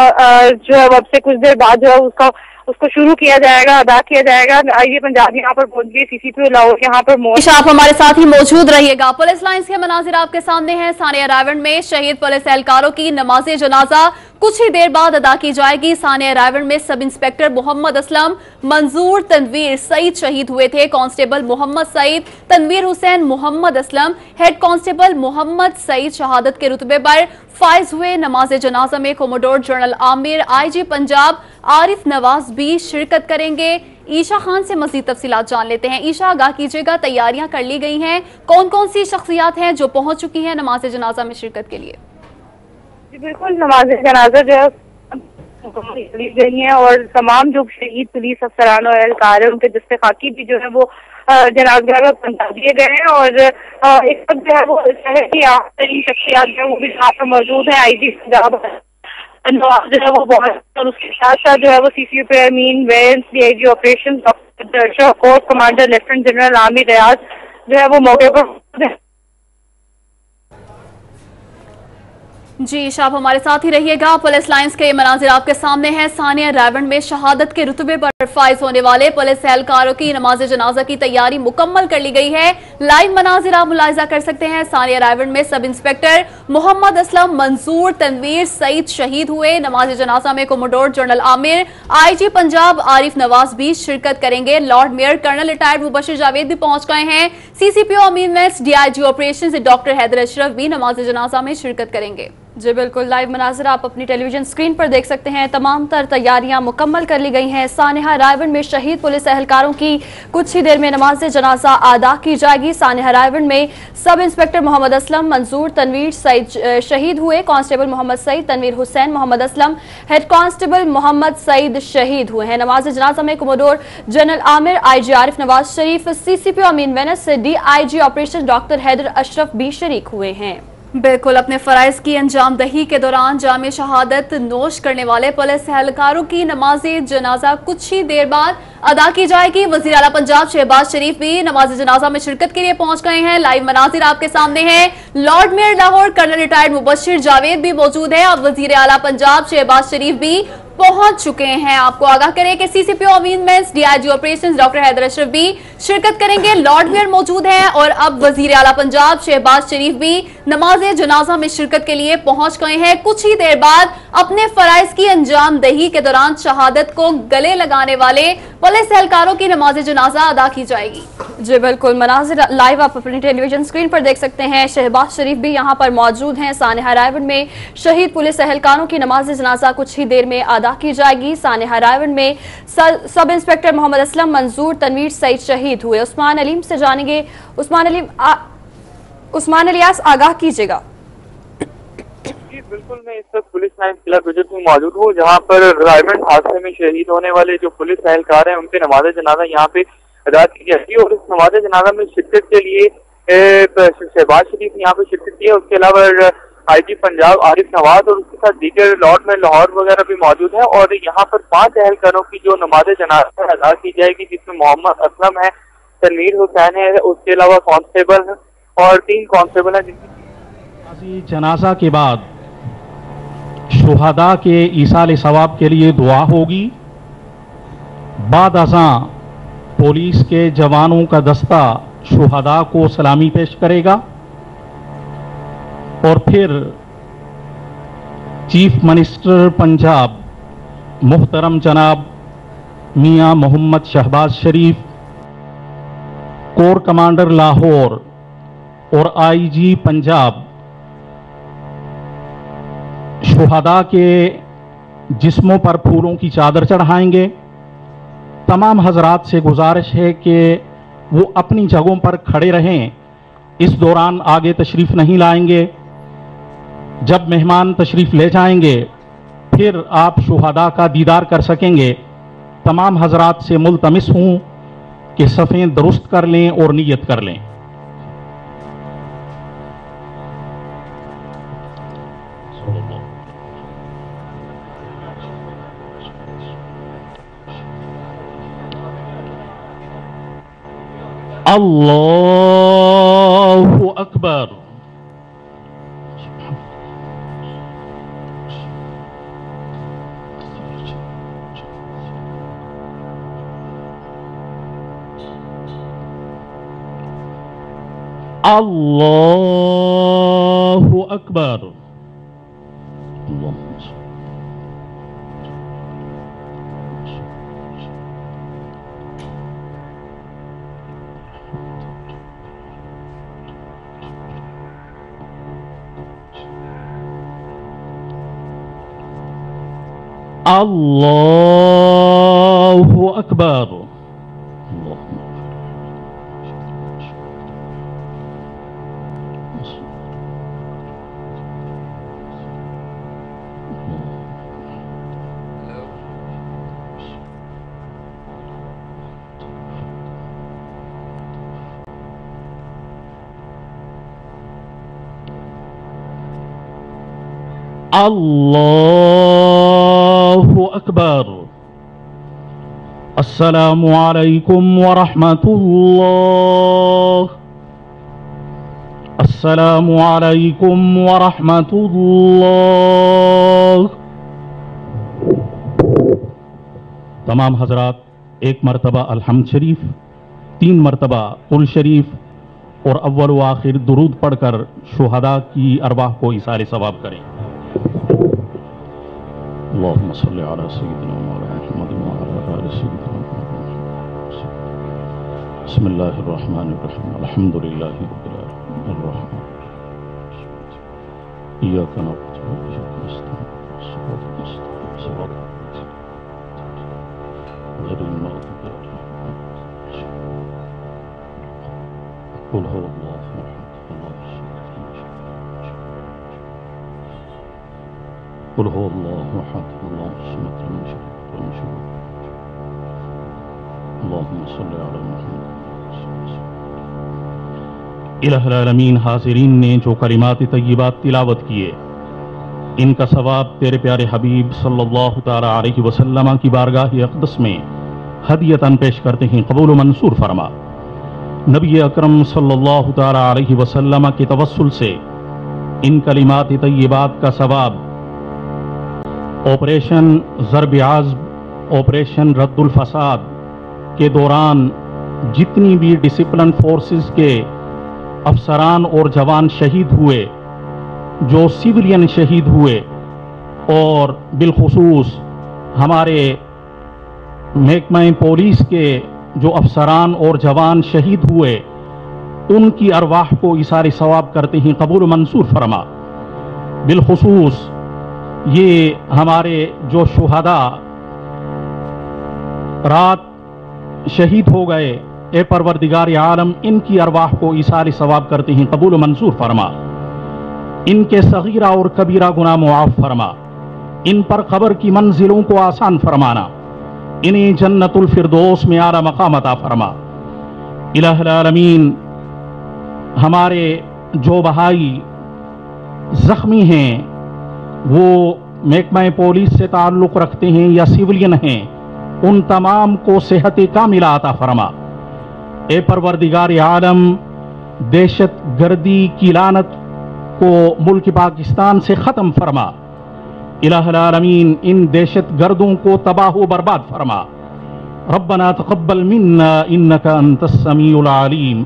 अब से कुछ देर बाद जो है उसको शुरू किया जाएगा, अदा किया जाएगा। IG पंजाब यहाँ पर पहुंच गई, CCP लाहौर यहाँ पर आप हमारे साथ ही मौजूद रहिएगा। पुलिस लाइन्स के मनाजिर आपके सामने हैं। सानिया रायवन में शहीद पुलिस एहलकारों की नमाज़े जनाजा कुछ ही देर बाद अदा की जाएगी। सानिया रायवन में सब इंस्पेक्टर मोहम्मद असलम, मंजूर तनवीर सईद शहीद हुए थे। Constable Mohammad Saeed, Tanveer Hussain, Mohammad Aslam, head constable Mohammad Saeed शहादत के रुतबे पर फाइज हुए। नमाज़े जनाजा में commodore general Aamir, IG Punjab Arif Nawaz भी शिरकत करेंगे। ईशा खान से मजीद तफसीलात जान लेते हैं। ईशा, आगाह कीजिएगा, तैयारियां कर ली गई हैं, कौन कौन सी शख्सियात हैं जो पहुंच चुकी हैं नमाज़े जनाजा में शिरकत के लिए? बिल्कुल, नमाज जनाजा जो है ली गई है और तमाम जो शहीद पुलिस अफसरान और एहलकार है उनके दस्ते खाकी भी जो है वो जनाजा में पहुंचा दिए गए हैं। और इस वक्त जो है वो शहर की आम तरीन शख्सियात जो है वो भी यहाँ पर मौजूद है। IG पंजाब नवाज जो है वो बहुत, और उसके साथ साथ जो है वो CCP Amin Wains, DIG operation doctor corps commander lieutenant general Aamir Riaz जो है वो मौके पर। जी आप हमारे साथ ही रहिएगा। पुलिस लाइंस के मनाजिर आपके सामने हैं। सानिया रायवंड में शहादत के रुतबे पर फाइज होने वाले पुलिस एहलकारों की नमाज जनाजा की तैयारी मुकम्मल कर ली गई है। लाइव मनाजिर आप मुलाहिजा कर सकते हैं। सानिया रायवंड में सब इंस्पेक्टर मोहम्मद असलम मंजूर तनवीर सईद शहीद हुए। नमाज जनाजा में commodore general Aamir, IG Punjab Arif Nawaz भी शिरकत करेंगे। Lord mayor colonel retired Mubashir Javed भी पहुंच गए हैं। CCPO अमीन वेस्ट, DIG operation doctor Haider Ashraf भी नमाज जनाजा में शिरकत करेंगे। जी बिल्कुल, लाइव मनाज़िर आप अपनी टेलीविजन स्क्रीन पर देख सकते हैं। तमाम तर तैयारियां मुकम्मल कर ली गई हैं। सानिया रायवंड में शहीद पुलिस एहलकारों की कुछ ही देर में नमाज जनाजा अदा की जाएगी। सानिया रायवंड में सब इंस्पेक्टर मोहम्मद असलम मंजूर तनवीर सईद शहीद हुए। Constable Mohammad Saeed, Tanveer Hussain, Mohammad Aslam, head constable Mohammad Saeed शहीद हुए हैं। नमाज जनाजा में commodore general Aamir, IG Arif Nawaz Sharif, CCPO Amin Wains, DIG operation doctor Haider Ashraf भी शरीक हुए हैं। बिल्कुल, अपने फराइज की अंजाम दही के दौरान जामे शहादत नोश करने वाले पुलिस एहलकारों की नमाज जनाजा कुछ ही देर बाद अदा की जाएगी। वजीर आला पंजाब शहबाज शरीफ भी नमाज जनाजा में शिरकत के लिए पहुंच गए हैं। लाइव मनाजिर आपके सामने हैं। Lord mayor Lahore colonel retired Mubashir Javed भी मौजूद है। अब वजीर आला पंजाब शहबाज शरीफ भी पहुंच चुके हैं। आपको आगाह करें कि CCPO Amin Wains, DIG operations doctor Haider Ashraf भी शिरकत करेंगे। लॉर्ड मेयर मौजूद हैं और अब वजीर आला पंजाब शहबाज शरीफ भी नमाज जनाजा में शिरकत के लिए पहुंच गए हैं। कुछ ही देर बाद अपने फराइज की अंजाम दही के दौरान शहादत को गले लगाने वाले पुलिस एहलकारों की नमाज जनाजा अदा की जाएगी। जी बिल्कुल, मनाजिर लाइव आप अपनी टेलीविजन स्क्रीन पर देख सकते हैं। शहबाज शरीफ भी यहाँ पर मौजूद हैं। सानिया रायवंड में शहीद पुलिस एहलकारों की नमाज जनाजा कुछ ही देर में अदा की जाएगी। सानिया रायवंड में सब इंस्पेक्टर मोहम्मद असलम मंजूर तनवीर सईद शहीद हुए। उस्मान अलीम से जानेंगे। उस्मान अलियास आगाह कीजिएगा। जी बिल्कुल, मैं इस वक्त पुलिस लाइन किला प्रोजेक्ट में मौजूद हूँ जहाँ पर रायवंड हादसे में शहीद होने वाले जो पुलिस एहलकार हैं उनके नमाज जनाजा यहाँ पे अदा की जाएगी। और इस नमाज जनाजा में शिरकत के लिए शहबाज शरीफ ने यहाँ पे शिरकत की है। उसके अलावा IG पंजाब आरिफ नवाज और उसके साथ दीगर लॉर्ड में लाहौर वगैरह भी मौजूद है। और यहाँ पर 5 एहलकारों की जो नमाज जनाजा अदा की जाएगी जिसमें मोहम्मद असलम है, तनवीर हुसैन है, उसके अलावा कांस्टेबल है और 3 कांस्टेबल है। जनाजा के बाद शुहदा के ईसाल सवाब के लिए दुआ होगी। बाद अज़ां पुलिस के जवानों का दस्ता शुहदा को सलामी पेश करेगा और फिर चीफ मिनिस्टर पंजाब मुहतरम जनाब मियां मोहम्मद शहबाज शरीफ, कोर कमांडर लाहौर और IG पंजाब शुहदा के जिस्मों पर फूलों की चादर चढ़ाएंगे। तमाम हजरात से गुजारिश है कि वो अपनी जगहों पर खड़े रहें। इस दौरान आगे तशरीफ नहीं लाएंगे। जब मेहमान तशरीफ ले जाएंगे फिर आप शुहदा का दीदार कर सकेंगे। तमाम हजरात से मुल्तमिस हूँ कि सफ़ें दुरुस्त कर लें और नियत कर लें। अल्लाहु अकबर। अल्लाहु अकबर। अल्लाहु अकबर। अल्लाहु अकबर। अस्सलामु अलैकुम व रहमतुल्लाह। अस्सलामु अलैकुम व रहमतुल्लाह। तमाम हजरात एक मरतबा अल्हम्द शरीफ, 3 मरतबा कुल शरीफ और अव्वल व आखिर दुरूद पढ़कर शुहदा की अरवाह को इसारे सवाब करें। अल्लाहुम्मा सल्लि अला सय्यिदिना मुहम्मद व अला आलि सय्यिदिना मुहम्मद। बिस्मिल्लाहिर रहमानिर रहीम। अल्हम्दुलिल्लाहि रब्बिल आलमीन अर्रहमानिर रहीम। इय्याका नअबुदु व इय्याका नस्तईन। सिरातल मुस्तक़ीम सिरातल गैरिल मग़दूबि अलैहिम। कुल हुवल्लाहु कुल हुवल्लाहु अहद अल्लाहु समद लम यलिद वलम यूलद। अल्लाहुम्मा सल्लि अला मुहम्मद। इलाहुल आलमीन, हाज़िरीन ने जो कलिमात तय्यबात तिलावत किए, इनका सवाब तेरे प्यारे हबीब सल्लल्लाहु ताला अलैहि वसल्लम की बारगाह अक़दस में हदियतन पेश करते हैं, कबूल मंसूर फरमा। नबी अकरम सल्लल्लाहु ताला अलैहि वसल्लम के तवस्सुल से इन कलिमात तय्यबात का सवाब ऑपरेशन ज़र्ब आज़्म, ऑपरेशन रद्दुल फसाद के दौरान जितनी भी डिसिप्लिन फोर्सेस के अफसरान और जवान शहीद हुए, जो सिविलियन शहीद हुए, और बिलखुसूस हमारे महकमा पुलिस के जो अफसरान और जवान शहीद हुए, उनकी अरवाह को इसारे सवाब करते हैं, कबूल मंसूर फरमा। बिलखुसूस ये हमारे जो शुहदा रात शहीद हो गए, ए परवरदिगार आलम इनकी अरवाह को इसारे सवाब करते हैं, कबूल मंसूर फरमा। इनके सगीरा और कबीरा गुनाह मुआफ फरमा। इन पर कब्र की मंजिलों को आसान फरमाना। इन्हें जन्नतुल फिरदौस में आला मकाम अता फरमा। इलाहुल आलमीन, हमारे जो बहाई जख्मी हैं, वो महकमा पुलिस से ताल्लुक़ रखते हैं या सिविलियन हैं, उन तमाम को सेहत कामिला अता फरमा। ए परवरदिगार आलम, दहशत गर्दी की लानत को मुल्क पाकिस्तान से ख़त्म फरमा। इलाहुल आलमीन, इन दहशत गर्दों को तबाह व बर्बाद फरमा। रब्बना तक़ब्बल मिन्ना इन्नका अंतस समीउल अलीम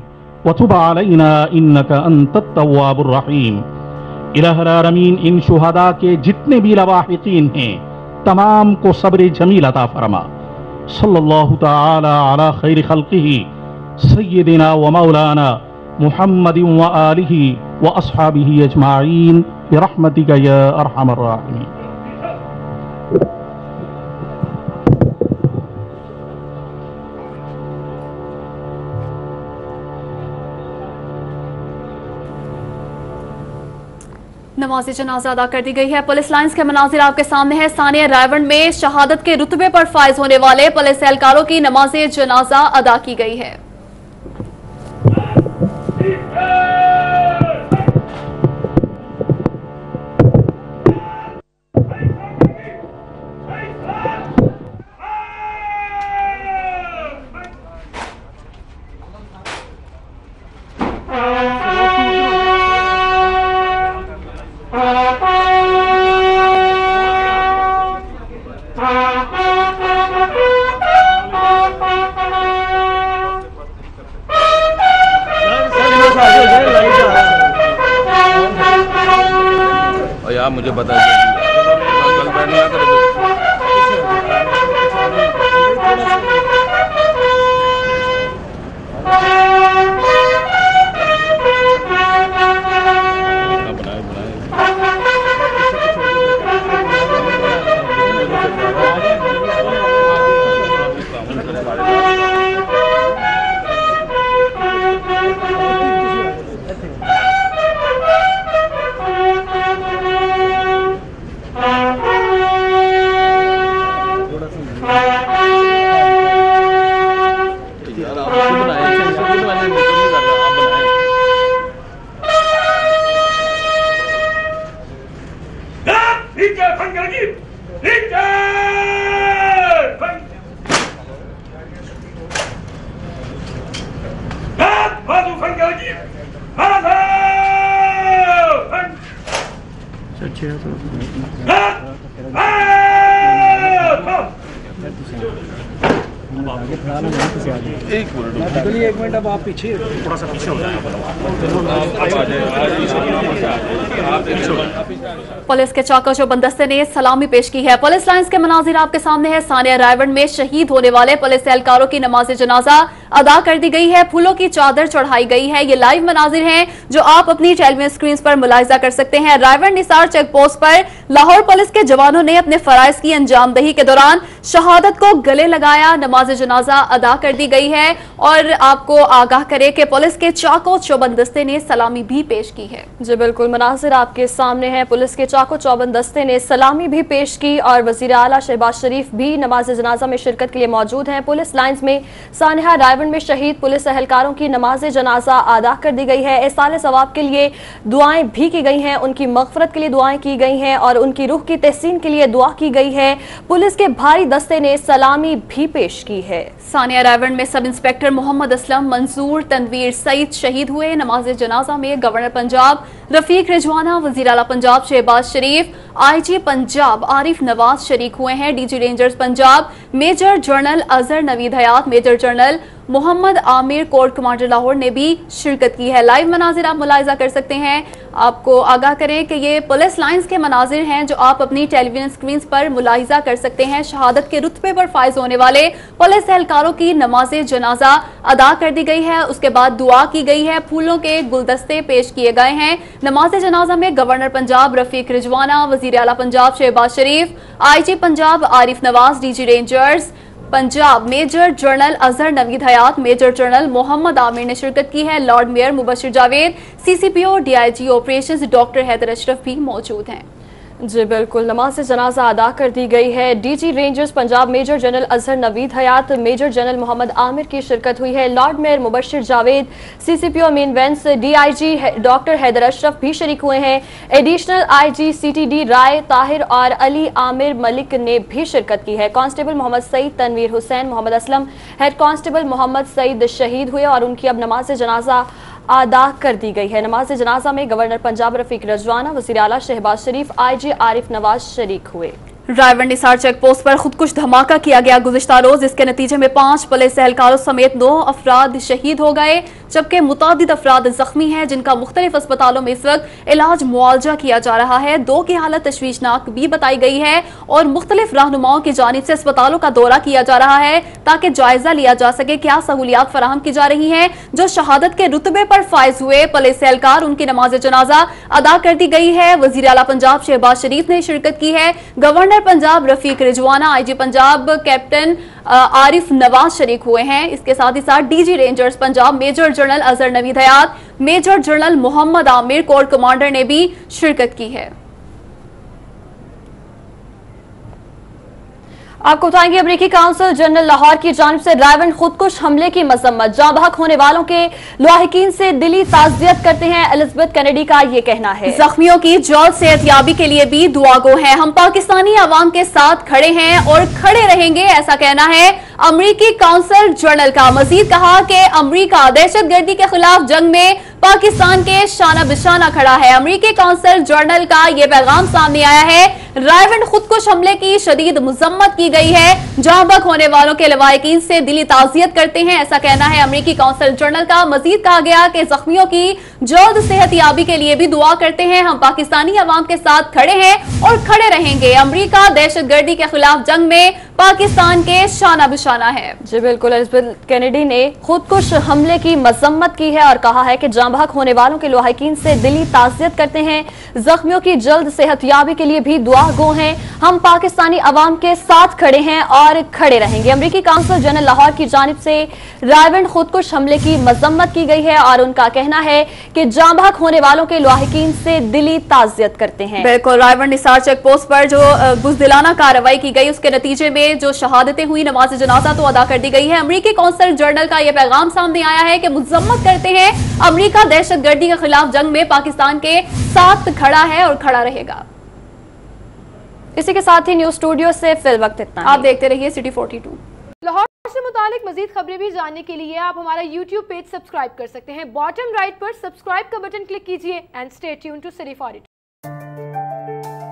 व तुब अलैना इन्नका अंतत तव्वाबुर रहीम। इलाहुल आलमीन, इन शुहदा के जितने भी लवाहिकीन हैं, तमाम को सब्र जमील अता फरमा। सल्लल्लाहु ताला अला खैर खल्क़िही सय्यिदिना व मौलाना मुहम्मदिन व आलिही व अस्हाबिही अजमाईन बिरहमतिका या अरहमर राहिमीन। नमाज़ जनाजा अदा कर दी गई है। पुलिस लाइंस के मनाजिर आपके सामने है। सानिया रायवंड में शहादत के रुतबे पर फायज होने वाले पुलिस एहलकारों की नमाज जनाजा अदा की गई है। यार मुझे बता कल बैठ ना कर। एक मिनट अब आप पीछे थोड़ा सा पीछे हो जाए। पुलिस के चाकचौबंद बंदस्ते ने सलामी पेश की है। पुलिस लाइंस के मनाजिर आपके सामने है। सानिया रायवंड में शहीद होने वाले पुलिस एहलकारों की नमाज जनाजा अदा कर दी गई है। फूलों की चादर चढ़ाई गई है। ये लाइव मनाजिर हैं जो आप अपनी टेलीविजन स्क्रीन पर मुलाहिजा कर सकते हैं। रायवंड निसार चेक पोस्ट पर लाहौर पुलिस के जवानों ने अपने फराइज की अंजामदही के दौरान शहादत को गले लगाया। नमाज जनाजा अदा कर दी गई है और आपको आगाह करे कि पुलिस के चाको चौबंद दस्ते ने सलामी भी पेश की है। जी बिल्कुल, मनाजिर आपके सामने हैं। पुलिस के चाको चौबंद दस्ते ने सलामी भी पेश की और वजीर आला शहबाज शरीफ भी नमाज जनाजा में शिरकत के लिए मौजूद हैं। पुलिस लाइन्स में सानिया रायवंड में शहीद पुलिस एहलकारों की नमाज जनाजा अदा कर दी गई है। इसाले सवाब के लिए दुआएं भी की गई हैं, उनकी मगफरत के लिए दुआएं की गई हैं और उनकी रूह की तहसीन के लिए दुआ की गई है। पुलिस के भारी दस्ते ने सलामी भी पेश की है। सानिया रायवंड में सब इंस्पेक्टर मोहम्मद असलम, मंसूर, तनवीर सईद शहीद हुए। नमाज जनाजा में गवर्नर पंजाब रफीक रिजवाना, वजीर आला पंजाब शहबाज शरीफ, IG पंजाब आरिफ नवाज शरीक हुए हैं। DG rangers Punjab major general Azhar Naveed Hayat, major general Mohammad Aamir, corps commander Lahore ने भी शिरकत की है। लाइव मनाजिर आप मुलाहिजा कर सकते हैं। आपको आगाह करें कि ये पुलिस लाइंस के मनाजिर हैं जो आप अपनी टेलीविजन स्क्रीन पर मुलाहिजा कर सकते हैं। शहादत के रुतबे पर फायज होने वाले पुलिस एहलकारों की नमाज जनाजा अदा कर दी गई है। उसके बाद दुआ की गई है। फूलों के गुलदस्ते पेश किए गए हैं। नमाज जनाजा में गवर्नर पंजाब रफीक रिजवाना, वजीर आला Punjab Shahbaz Sharif, IG Punjab Arif Nawaz, DG rangers Punjab major general Azhar Naveed Hayat, major general Mohammad Aamir ने शिरकत की है। Lord mayor Mubashir Javed, CCPO DIG operations doctor Haider Ashraf भी मौजूद हैं। जी बिल्कुल, नमाज जनाजा अदा कर दी गई है। DG rangers Punjab major general Azhar Naveed Hayat, major general Mohammad Aamir की शिरकत हुई है। Lord mayor Mubashir Javed, CCPO Amin Wains, DIG doctor Haider Ashraf भी शरीक हुए हैं। Additional IG CTD Rai Tahir और अली आमिर मलिक ने भी शिरकत की है। Constable Mohammad Saeed, Tanveer Hussain, Mohammad Aslam, head constable Mohammad Saeed शहीद हुए और उनकी अब नमाज जनाजा अदा कर दी गई है। नमाज जनाजा में गवर्नर पंजाब रफीक रिजवाना, वज़ीर आला शहबाज शरीफ, IG आरिफ नवाज शरीक हुए। रायवंड निसार चेक पोस्ट पर खुदकुश धमाका किया गया गुज़िश्ता रोज, जिसके नतीजे में 5 पुलिस एहलकारों समेत 9 अफराद शहीद हो गए, जबकि मुतादिद अफराद जख्मी हैं जिनका मुख्तलिफ अस्पतालों में इस वक्त इलाज मुआवजा किया जा रहा है। 2 की हालत तशवीशनाक भी बताई गई है और मुख्तलिफ रहनुमाओं की जानिब से अस्पतालों का दौरा किया जा रहा है ताकि जायजा लिया जा सके क्या सहूलियात फराहम की जा रही हैं। जो शहादत के रुतबे पर फायज हुए पुलिस एहलकार, उनकी नमाज जनाजा अदा कर दी गई है। वजीर आला पंजाब शहबाज शरीफ ने शिरकत की है। Governor Punjab Rafiq Rizwana, IG Punjab captain Arif Nawaz शरीक हुए हैं। इसके साथ ही साथ DG rangers Punjab major general Azhar Naveed Hayat, major general Mohammad Aamir, corps commander ने भी शिरकत की है। आपको बताएंगे अमरीकी काउंसिल जनरल लाहौर की जानिब से रायवंड खुदकुश हमले की मजम्मत, जाँ बहक होने वालों के लाहिकीन से दिली ताज़ियत करते हैं। एलिजाबेथ कैनेडी का ये कहना है। जख्मियों की जल्द सेहतयाबी के लिए भी दुआगो हैं। हम पाकिस्तानी अवाम के साथ खड़े हैं और खड़े रहेंगे, ऐसा कहना है अमरीकी काउंसिल जनरल का। मजीद कहा कि अमरीका दहशतगर्दी के खिलाफ जंग में पाकिस्तान के शाना बिशाना खड़ा है। अमरीकी काउंसिल जनरल का यह पैगाम सामने आया है। रायवंड खुदकुश हमले की शदीद मजम्मत की गई है। जहां बक होने वालों के लवाहिकीन से दिली ताज़ियत करते हैं, ऐसा कहना है अमरीकी काउंसिल जनरल का। मजीद कहा गया कि जख्मियों की जल्द सेहतयाबी के लिए भी दुआ करते हैं। हम पाकिस्तानी अवाम के साथ खड़े हैं और खड़े रहेंगे। अमरीका दहशतगर्दी के खिलाफ जंग में पाकिस्तान के शाना बिशाना है। जी बिल्कुल, एलिजाबेथ कैनेडी ने खुदकुश हमले की मजम्मत की है और कहा है कि जाँ बहक होने वालों के लाहिकीन से दिली ताज़ियत करते हैं। जख्मियों की जल्द सेहतयाबी के लिए भी दुआ गो हैं। हम पाकिस्तानी अवाम के साथ खड़े हैं और खड़े रहेंगे। अमरीकी काउंसिल जनरल लाहौर की जानिब से रायवंड खुदकुश हमले की मजम्मत की गई है और उनका कहना है कि जाँ बहक होने वालों के लाहिकीन से दिली ताज़ियत करते हैं। बिल्कुल, रायवंड निसार चेक पोस्ट पर जो बुज़दिलाना कार्रवाई की गई, उसके नतीजे में जो शहादतें हुई, नमाज जनाजा तो अदा कर दी गई है। अमरीकी काउंसिल जनरल का यह पैगाम सामने आया है कि मजम्मत करते हैं, अमरीका दहशतगर्दी के खिलाफ जंग में पाकिस्तान के साथ खड़ा है और खड़ा रहेगा। इसी के साथ ही न्यूज स्टूडियो से फिल वक्त इतना। आप देखते रहिए सिटी 42। लाहौर से मुतालिक मजीद खबरें भी जानने के लिए आप हमारा YouTube पेज सब्सक्राइब कर सकते हैं। बॉटम राइट पर सब्सक्राइब का बटन क्लिक कीजिए and stay tuned to City 42।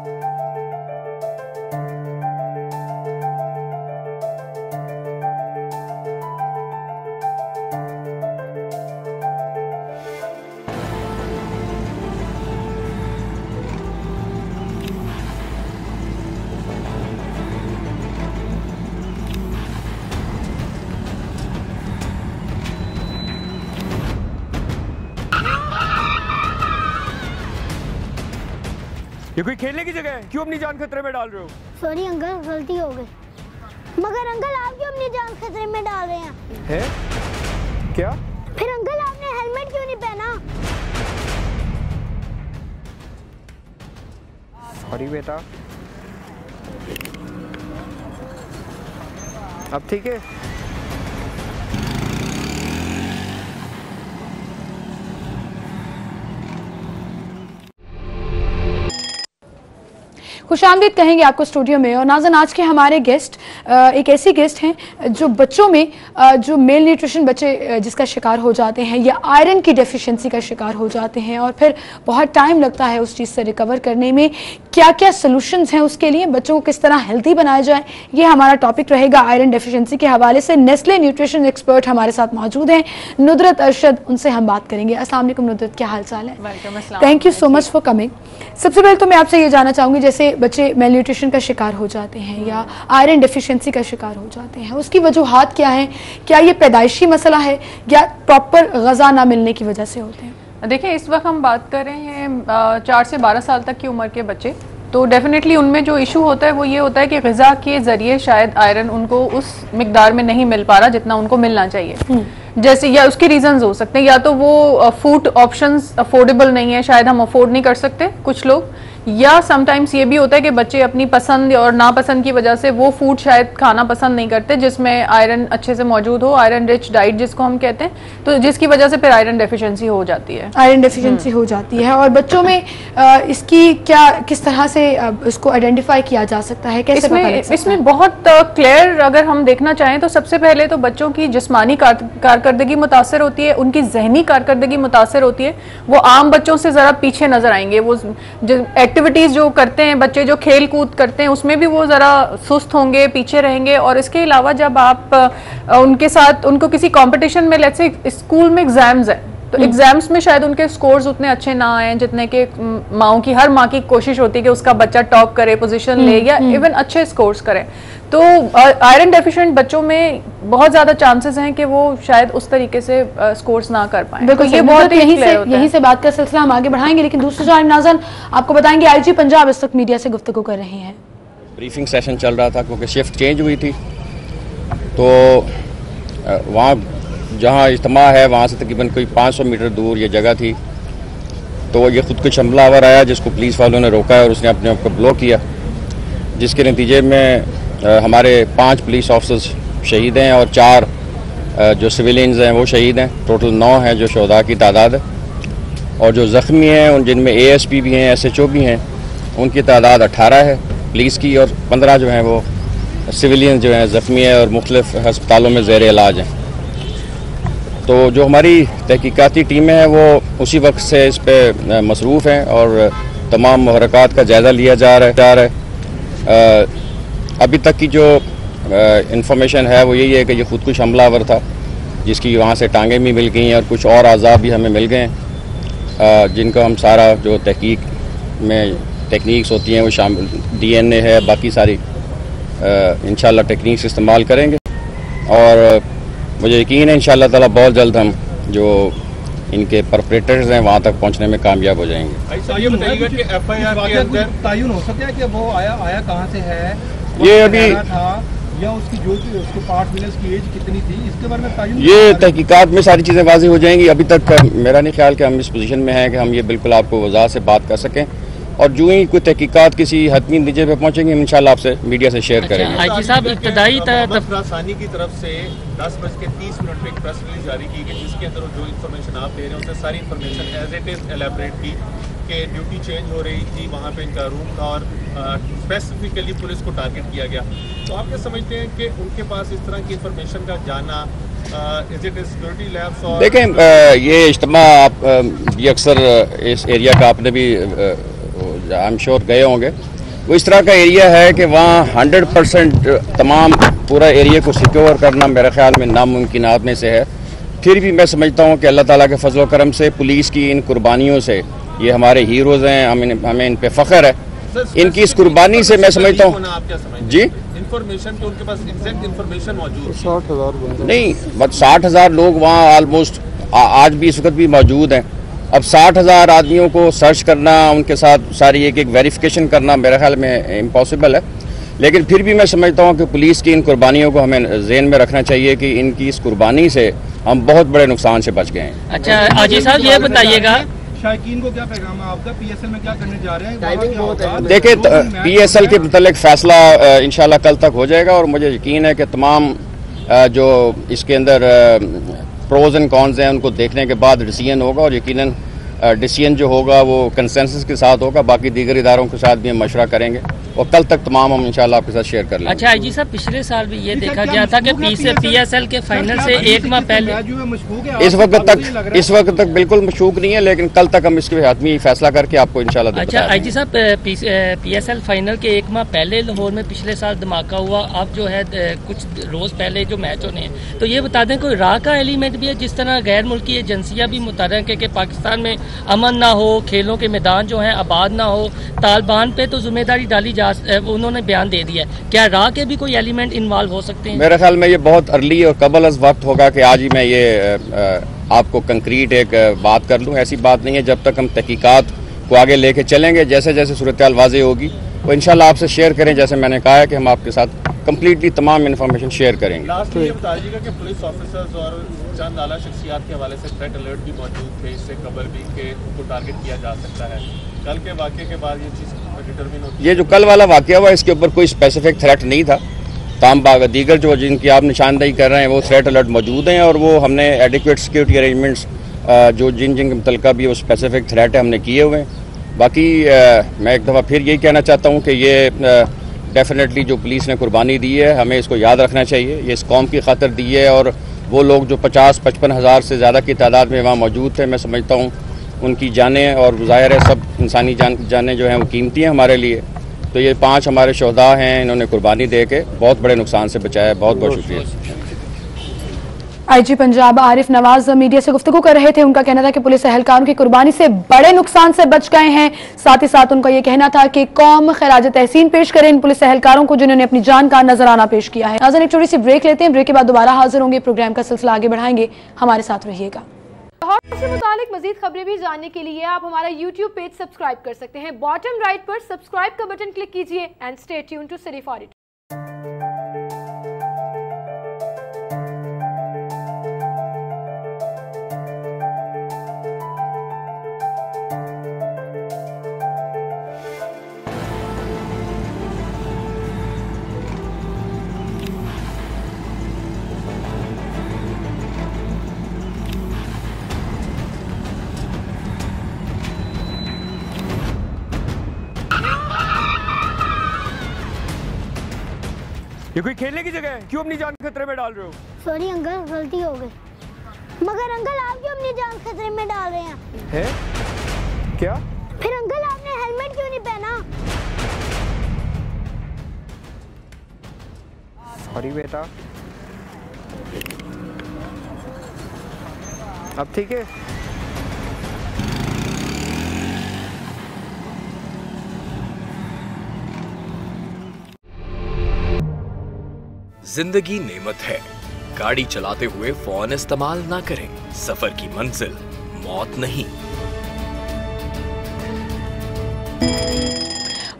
ये कोई खेलने की जगह है, क्यों अपनी जान खतरे में डाल रहे हो? सॉरी अंकल, गलती हो गई। मगर अंकल आप क्यों अपनी जान खतरे में डाल रहे हैं? क्या? फिर अंकल आपने हेलमेट क्यों नहीं पहना? सॉरी बेटा। अब ठीक है? खुशामदीद कहेंगे आपको स्टूडियो में। और नाज़रीन, आज के हमारे गेस्ट एक ऐसी गेस्ट हैं जो बच्चों में जो मेल न्यूट्रिशन बच्चे जिसका शिकार हो जाते हैं या आयरन की डेफिशिएंसी का शिकार हो जाते हैं और फिर बहुत टाइम लगता है उस चीज़ से रिकवर करने में, क्या क्या सॉल्यूशंस हैं उसके लिए, बच्चों को किस तरह हेल्दी बनाया जाए, ये हमारा टॉपिक रहेगा आयरन डेफिशिएंसी के हवाले से। नेस्ले न्यूट्रिशन एक्सपर्ट हमारे साथ मौजूद हैं, नुदरत अरशद, उनसे हम बात करेंगे। अस्सलाम वालेकुम नुदरत, क्या हाल चाल है? Thank you so much for coming. सबसे पहले तो मैं आपसे ये जानना चाहूँगी, जैसे बच्चे मेल न्यूट्रिशन का शिकार हो जाते हैं या आयरन डेफिशिएंसी का शिकार हो जाते हैं, उसकी वजूहात क्या हैं? क्या ये पैदाइशी मसला है या प्रॉपर ग़िज़ा ना मिलने की वजह से होते हैं? देखिए, इस वक्त हम बात कर रहे हैं 4 से 12 साल तक की उम्र के बच्चे, तो डेफिनेटली उनमें जो इशू होता है वो ये होता है कि ग़िज़ा के ज़रिए शायद आयरन उनको उस मिकदार में नहीं मिल पा रहा जितना उनको मिलना चाहिए। जैसे या उसके रीजंस हो सकते हैं, या तो वो फूड ऑप्शंस अफोर्डेबल नहीं है, शायद हम अफोर्ड नहीं कर सकते कुछ लोग, या समटाइम्स ये भी होता है कि बच्चे अपनी पसंद और नापसंद की वजह से वो फूड शायद खाना पसंद नहीं करते जिसमें आयरन अच्छे से मौजूद हो, आयरन रिच डाइट जिसको हम कहते हैं, तो जिसकी वजह से फिर आयरन डेफिशिएंसी हो जाती है। आयरन डेफिशिएंसी हो जाती है। और बच्चों में इसकी क्या किस तरह से इसको आइडेंटिफाई किया जा सकता है, कैसे पता लग सकता है? इसमें बहुत क्लियर अगर हम देखना चाहें तो सबसे पहले तो बच्चों की जिस्मानी कारकर्दगी मुतासर होती है, उनकी जहनी कारकर्दगी मुतासर होती है। वो आम बच्चों से ज़रा पीछे नजर आएंगे। वो एक्टिविटीज़ जो करते हैं बच्चे, जो खेल कूद करते हैं, उसमें भी वो ज़रा सुस्त होंगे, पीछे रहेंगे। और इसके अलावा जब आप उनके साथ उनको किसी कंपटीशन में, लेट्स से स्कूल में एग्जाम्स है, तो एग्जाम्स में शायद उनके स्कोर्स उतने अच्छे ना आए जितने के हर माँ की कोशिश होती है कि उसका बच्चा टॉप करे, पोजीशन ले, या इवन अच्छे स्कोर्स करे। तो आयरन डेफिशिएंट बच्चों में बहुत ज्यादा चांसेस हैं कि वो शायद उस तरीके से स्कोर्स ना कर पाए। बिल्कुल, ये बहुत यहीं से बात का सिलसिला हम आगे बढ़ाएंगे, लेकिन दूसरी जानिब नाज़रीन आपको बताएंगे आईजी पंजाब इस वक्त मीडिया से गुफ्तगू कर रहे हैं। ब्रीफिंग सेशन चल रहा था क्योंकि शिफ्ट चेंज हुई थी, तो वहाँ जहाँ इज्तिमा है वहाँ से तकरीबन कोई 500 मीटर दूर ये जगह थी, तो ये खुद कुछ हमलावर आया जिसको पुलिस वालों ने रोका और उसने अपने आप को ब्लॉक किया, जिसके नतीजे में हमारे 5 पुलिस ऑफिसर्स शहीद हैं और 4 जो सिविलियंस हैं वो शहीद हैं। टोटल 9 हैं जो शहदा की तादाद है, और जो ज़ख्मी हैं उन जिनमें ASP भी हैं, SHO भी हैं, उनकी तादाद 18 है पुलिस की, और 15 जो हैं वो सिविलियन जो हैं ज़ख्मी है और मुख्तलिफ हस्पतालों में ज़ेर इलाज हैं। तो जो हमारी तहकीकाती टीमें हैं वो उसी वक्त से इस पर मसरूफ़ हैं और तमाम मुहरकात का जायज़ा लिया जा रहा है। अभी तक की जो इंफॉर्मेशन है वो यही है कि ये खुदकुश हमलावर था, जिसकी वहाँ से टांगें भी मिल गई हैं और कुछ और आज़ाब भी हमें मिल गए हैं, जिनका हम सारा जो तहकीक में टेक्निक्स होती हैं वो शामिल DNA है, बाकी सारी इंशाल्लाह टेक्निक्स इस्तेमाल करेंगे। और मुझे यकीन है इंशाल्लाह ताला बहुत जल्द हम जो इनके परपेट्रेटर्स हैं वहाँ तक पहुँचने में कामयाब हो जाएंगे। ये बताइएगा कि FIR के अंदर तयन हो सकता है कि वो आया कहाँ से है, ये अभी था, या उसकी जो उसके पार्ट मिले उसकी एज कितनी थी, इसके बारे में तयन ये तहकीकात में सारी चीज़ें वाज़ेह हो जाएंगी। अभी तक मेरा नहीं ख्याल कि हम इस पोजीशन में हैं कि हम ये बिल्कुल आपको वज़ाहत से बात कर सकें, और जो ही कोई तहकीकात किसी हतमी नतीजे पे पहुँचेंगे हम इंशाल्लाह आपसे मीडिया से शेयर करेंगे। आईजी साहब, इब्तदाई रासानी की तरफ से 10:30 पे एक प्रेस रिलीज जारी की गई, जिसके अंदर जो इन्फॉर्मेशन आप दे रहे हैं उससे सारी information as it is elaborate की कि ड्यूटी चेंज हो रही थी, वहाँ पे इनका रूम था और स्पेसिफिकली पुलिस को टारगेट किया गया। तो आप क्या समझते हैं कि उनके पास इस तरह की इन्फॉर्मेशन का जाना, इज इट सिक्योरिटी लैब्स? और देखें, ये इज्तिमा आप भी अक्सर इस एरिया का आपने भी आई एम श्योर गए होंगे, वो इस तरह का एरिया है कि वहाँ 100% तमाम पूरा एरिया को सिक्योर करना मेरे ख्याल में नामुमकिनात में से है। फिर भी मैं समझता हूँ कि अल्लाह ताला के फजल व करम से पुलिस की इन कुर्बानियों से, ये हमारे हीरोज़ हैं, हमें इन पे फ़ख्र है, इनकी इस कुर्बानी से मैं समझता हूँ जी इन्फॉर्मेशन के उनके पास एग्जैक्ट इन्फॉर्मेशन मौजूद 60,000 नहीं, बट 60,000 लोग वहाँ ऑलमोस्ट आज भी इस वक्त भी मौजूद हैं, अब 60,000 आदमियों को सर्च करना, उनके साथ सारी एक एक वेरिफिकेशन करना मेरे ख्याल में इम्पॉसिबल है, लेकिन फिर भी मैं समझता हूँ कि पुलिस की इन कुर्बानियों को हमें ज़हन में रखना चाहिए कि इनकी इस कुर्बानी से हम बहुत बड़े नुकसान से बच गए हैं। अच्छा आजी साहब ये बताइएगा, शायकीन को क्या पैगाम है आपका, पीएसएल में क्या करने जा रहे हैं? देखिए पीएसएल के मतलब फैसला इंशाल्लाह कल तक हो जाएगा और मुझे यकीन है कि तमाम जो इसके अंदर प्रोज एंड कॉन्स हैं उनको देखने के बाद डिसीजन होगा और यकीनन डिसीजन जो होगा वो कंसेंसस के साथ होगा। बाकी दीगर इदारों के साथ भी हम मशवरा करेंगे और कल तक तमाम हम इंशाल्लाह आपके साथ शेयर कर लेंगे। अच्छा आईजी साहब पिछले साल भी ये देखा गया था कि पीएसएल के फाइनल से एक माह पहले इस वक्त तक बिल्कुल मशकूक नहीं है, लेकिन कल तक हम इसके हतमी फैसला करके आपको इंशाल्लाह। अच्छा आईजी साहब पीएसएल फाइनल के एक माह पहले लाहौर में पिछले साल धमाका हुआ, अब जो है कुछ रोज पहले जो मैच होने हैं, तो ये बता दें कोई राह का एलिमेंट भी है? जिस तरह गैर मुल्की एजेंसियाँ भी मुतरक है कि पाकिस्तान में अमन ना हो, खेलों के मैदान जो हैं आबाद ना हो, तालिबान पे तो जिम्मेदारी डाली जा, उन्होंने बयान दे दिया है, क्या राह के भी कोई एलिमेंट इन्वॉल्व हो सकते हैं? मेरे ख्याल में ये बहुत अर्ली और कबल अज़ वक्त होगा कि आज ही मैं ये आपको कंक्रीट एक बात कर लूँ। ऐसी बात नहीं है, जब तक हम तहकीकात को आगे लेके चलेंगे, जैसे जैसे सूरत हाल वाज़ेह होगी वो इंशाल्लाह आपसे शेयर करें। जैसे मैंने कहा है कि हम आपके साथ कम्प्लीटली तमाम इन्फॉर्मेशन शेयर करेंगे। लास्ट में ये बताइएगा कि पुलिस ऑफिसर्स और चंद आला शख्सियात के हवाले से थ्रेट अलर्ट भी मौजूद थे, इससे कबल भी के उनको टारगेट किया जा सकता है। कल के वाक़े के बाद ये चीज़ डिटरमिन होती है। ये जो कल वाला वाक़या हुआ इसके ऊपर कोई स्पेसिफिक थ्रेट नहीं था, ताम दीगर जो जिनकी आप निशानदेही कर रहे हैं वो थ्रेट अलर्ट मौजूद हैं और वो हमने एडिक्वेट सिक्योरिटी अरेंजमेंट्स जो जिन जिन के मुतल्लिक़ भी वो स्पेसिफिक थ्रेट है हमने किए हुए हैं। बाकी मैं एक दफ़ा फिर यही कहना चाहता हूँ कि ये डेफिनेटली जो पुलिस ने कुर्बानी दी है हमें इसको याद रखना चाहिए, ये इस कौम की खातिर दी है और वो लोग जो 50-55 हज़ार से ज़्यादा की तादाद में वहाँ मौजूद थे, मैं समझता हूँ उनकी जानें और ज़ाहिर है सब इंसानी जानें जो हैं वो कीमती हैं हमारे लिए। तो ये 5 हमारे शोहदा हैं, इन्होंने कुर्बानी दे के बहुत बड़े नुकसान से बचाया। बहुत बहुत शुक्रिया। आईजी पंजाब आरिफ नवाज मीडिया से गुफ्तगू कर रहे थे। उनका कहना था कि पुलिस एहलकारों की कुर्बानी से बड़े नुकसान से बच गए हैं। साथ ही साथ उनका यह कहना था कि कौम खराज तहसीन पेश करे इन पुलिस एहलकारों को जिन्होंने अपनी जान का नजराना पेश किया है। नाज़रीन एक छोटी सी ब्रेक लेते हैं, ब्रेक के बाद दोबारा हाजिर होंगे, प्रोग्राम का सिलसिला आगे बढ़ाएंगे, हमारे साथ रहिएगा। लाहौर से मुतालिक मजीद खबरें भी जानने के लिए आप हमारा YouTube पेज सब्सक्राइब कर सकते हैं। बॉटम राइट पर सब्सक्राइब का बटन क्लिक कीजिए and stay tuned to city for it. ये कोई खेलने की जगह है, क्यों अपनी जान खतरे में डाल रहे हो? सॉरी अंकल, गलती हो गई। मगर अंकल आप क्यों अपनी जान खतरे में डाल रहे हैं? है? क्या? फिर अंकल आपने हेलमेट क्यों नहीं पहना? सॉरी बेटा। अब ठीक है? जिंदगी नेमत है, गाड़ी चलाते हुए फोन इस्तेमाल ना करें। सफर की मंजिल मौत नहीं।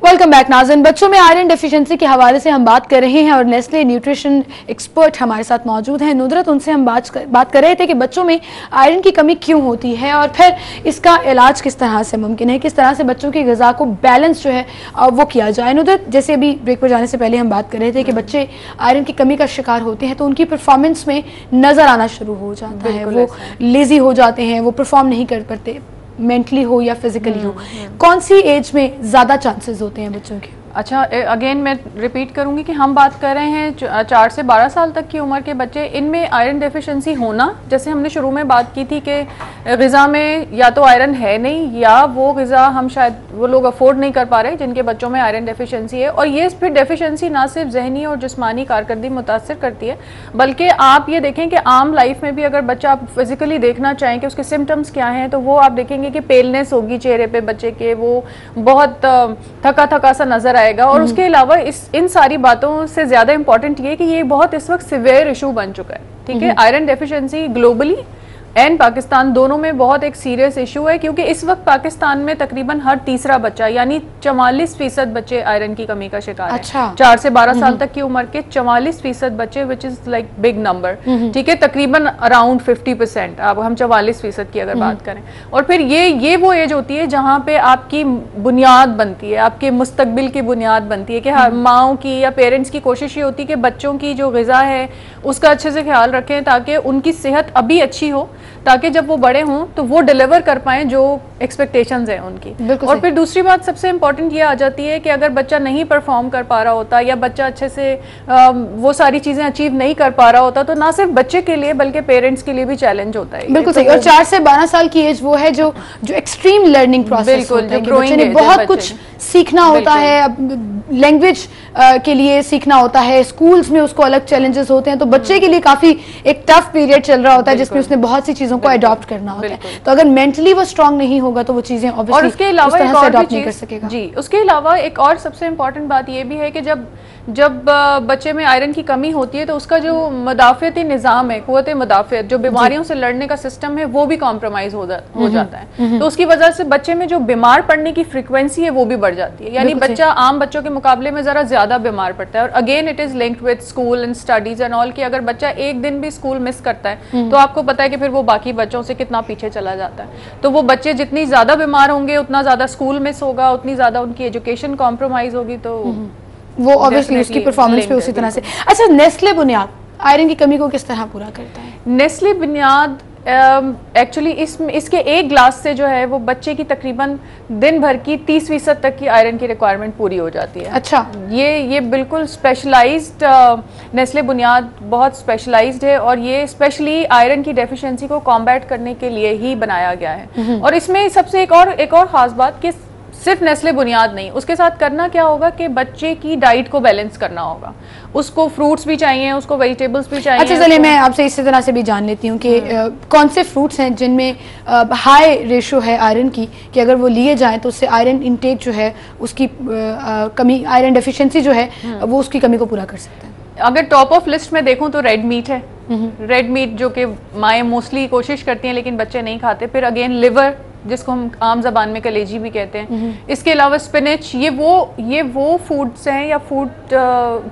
वेलकम बैक नाज़रीन। बच्चों में आयरन डेफिशिएंसी के हवाले से हम बात कर रहे हैं और नेस्ले न्यूट्रिशन एक्सपर्ट हमारे साथ मौजूद हैं। नुदरत, उनसे हम बात कर रहे थे कि बच्चों में आयरन की कमी क्यों होती है और फिर इसका इलाज किस तरह से मुमकिन है, किस तरह से बच्चों की ग़िज़ा को बैलेंस जो है वो किया जाए। नुदरत, जैसे अभी ब्रेक पर जाने से पहले हम बात कर रहे थे कि बच्चे आयरन की कमी का शिकार होते हैं तो उनकी परफॉर्मेंस में नज़र आना शुरू हो जाता है, वो लेज़ी हो जाते हैं, वो परफॉर्म नहीं कर पाते, मेंटली हो या फिजिकली हो। कौन सी एज में ज़्यादा चांसेस होते हैं बच्चों के? अच्छा, अगेन मैं रिपीट करूंगी कि हम बात कर रहे हैं 4 से 12 साल तक की उम्र के बच्चे। इनमें आयरन डेफिशिएंसी होना, जैसे हमने शुरू में बात की थी कि ग़िज़ा में या तो आयरन है नहीं या वो ग़िज़ा हम शायद वो लोग अफोर्ड नहीं कर पा रहे जिनके बच्चों में आयरन डेफिशिएंसी है। और ये फिर डेफिशिएंसी ना सिर्फ जहनी और जिस्मानी कारकर्दगी मुतासर करती है, बल्कि आप ये देखें कि आम लाइफ में भी अगर बच्चा आप फिजिकली देखना चाहें कि उसके सिम्टम्स क्या हैं तो वो आप देखेंगे कि पेलनेस होगी चेहरे पे बच्चे के, वो बहुत थका थका सा नजर आएगा। और उसके अलावा इन सारी बातों से ज्यादा इंपॉर्टेंट ये कि ये बहुत इस वक्त सिवियर इशू बन चुका है। ठीक है, iron deficiency globally and Pakistan दोनों में बहुत एक सीरियस इशू है, क्योंकि इस वक्त पाकिस्तान में तकरीबन हर तीसरा बच्चा यानी 44% बच्चे आयरन की कमी का शिकार हैं। 4 से 12 साल तक की उम्र के 44% बच्चे, which is like big number, ठीक है, तकरीबन अराउंड 50%, अब हम 44% की अगर बात करें। और फिर ये वो एज होती है जहाँ पे आपकी बुनियाद बनती है, आपके मुस्तकबिल की बुनियाद बनती है, कि माओ की या पेरेंट्स की कोशिश ये होती है कि बच्चों की जो ग़िज़ा है उसका अच्छे से ख्याल रखें, ताकि उनकी सेहत अभी अच्छी हो, ताकि जब वो बड़े हों तो वो डिलीवर कर पाएं जो एक्सपेक्टेशंस हैं उनकी। और फिर दूसरी बात सबसे इंपॉर्टेंट ये आ जाती है कि अगर बच्चा नहीं परफॉर्म कर पा रहा होता या बच्चा अच्छे से वो सारी चीजें अचीव नहीं कर पा रहा होता, तो ना सिर्फ बच्चे के लिए बल्कि पेरेंट्स के लिए भी चैलेंज होता है। बिल्कुल सही। और 4 से 12 साल की एज वो है जो एक्सट्रीम लर्निंग प्रोसेस होता है, कि बच्चे ने बहुत कुछ सीखना होता है, लैंग्वेज के लिए सीखना होता है, स्कूल्स में उसको अलग चैलेंजेस होते हैं, तो बच्चे के लिए काफी एक टफ पीरियड चल रहा होता है जिसमें उसने बहुत सी चीजों को अडॉप्ट करना होता है। तो अगर मेंटली वो स्ट्रांग नहीं होगा तो वो चीजें ऑब्वियसली और उसके अलावा उस तरह से अडॉप्ट नहीं कर सकेगा। जी, उसके अलावा एक और सबसे इम्पोर्टेंट बात ये भी है कि जब बच्चे में आयरन की कमी होती है तो उसका जो मदाफ़ियती निज़ाम है, क़ुव्वत मदाफ़ियत, जो बीमारियों से लड़ने का सिस्टम है, वो भी कॉम्प्रोमाइज हो जाता है। तो उसकी वजह से बच्चे में जो बीमार पड़ने की फ्रीक्वेंसी है वो भी बढ़ जाती है, यानी बच्चा आम बच्चों के मुकाबले में ज़रा ज़्यादा बीमार पड़ता है। और again it is linked with school and studies and all, कि अगर बच्चा एक दिन भी स्कूल मिस करता है तो आपको पता है कि फिर वो बाकी बच्चों से कितना पीछे चला जाता है। तो वो बच्चे जितनी ज़्यादा बीमार होंगे उतना ज़्यादा स्कूल मिस होगा, उतनी ज़्यादा उनकी एजुकेशन कॉम्प्रोमाइज होगी, तो वो ऑब्वियसली उसकी परफॉर्मेंस पे उसी तरह से। अच्छा, नेस्ले बुनियाद आयरन की कमी को किस तरह पूरा करता है? नेस्ले बुनियाद एक्चुअली इसके एक ग्लास से जो है वो बच्चे की तकरीबन दिन भर की 30% तक की आयरन की रिक्वायरमेंट पूरी हो जाती है। अच्छा, ये बिल्कुल स्पेशलाइज्ड नेस्ले बुनियाद बहुत स्पेशलाइज्ड है, और ये स्पेशली आयरन की डेफिशिएंसी को कॉम्बैट करने के लिए ही बनाया गया है। और इसमें सबसे एक और खास बात कि सिर्फ नेस्ले बुनियाद नहीं, उसके साथ करना क्या होगा कि बच्चे की डाइट को बैलेंस करना होगा, उसको फ्रूट्स भी चाहिए, उसको वेजिटेबल्स भी चाहिए। अच्छा, चलिए मैं आपसे इसी तरह से भी जान लेती हूँ कि कौन से फ्रूट्स हैं जिनमें हाई रेशो है आयरन की, कि अगर वो लिए जाएं तो उससे आयरन इंटेक जो है उसकी कमी, आयरन डेफिशिएंसी जो है वो उसकी कमी को पूरा कर सकते हैं। अगर टॉप ऑफ लिस्ट में देखूं तो रेड मीट है, रेड मीट जो कि माएँ मोस्टली कोशिश करती हैं लेकिन बच्चे नहीं खाते। फिर अगेन लिवर, जिसको हम आम जबान में कलेजी भी कहते हैं। इसके अलावा स्पिनच, ये वो फूड्स हैं या फूड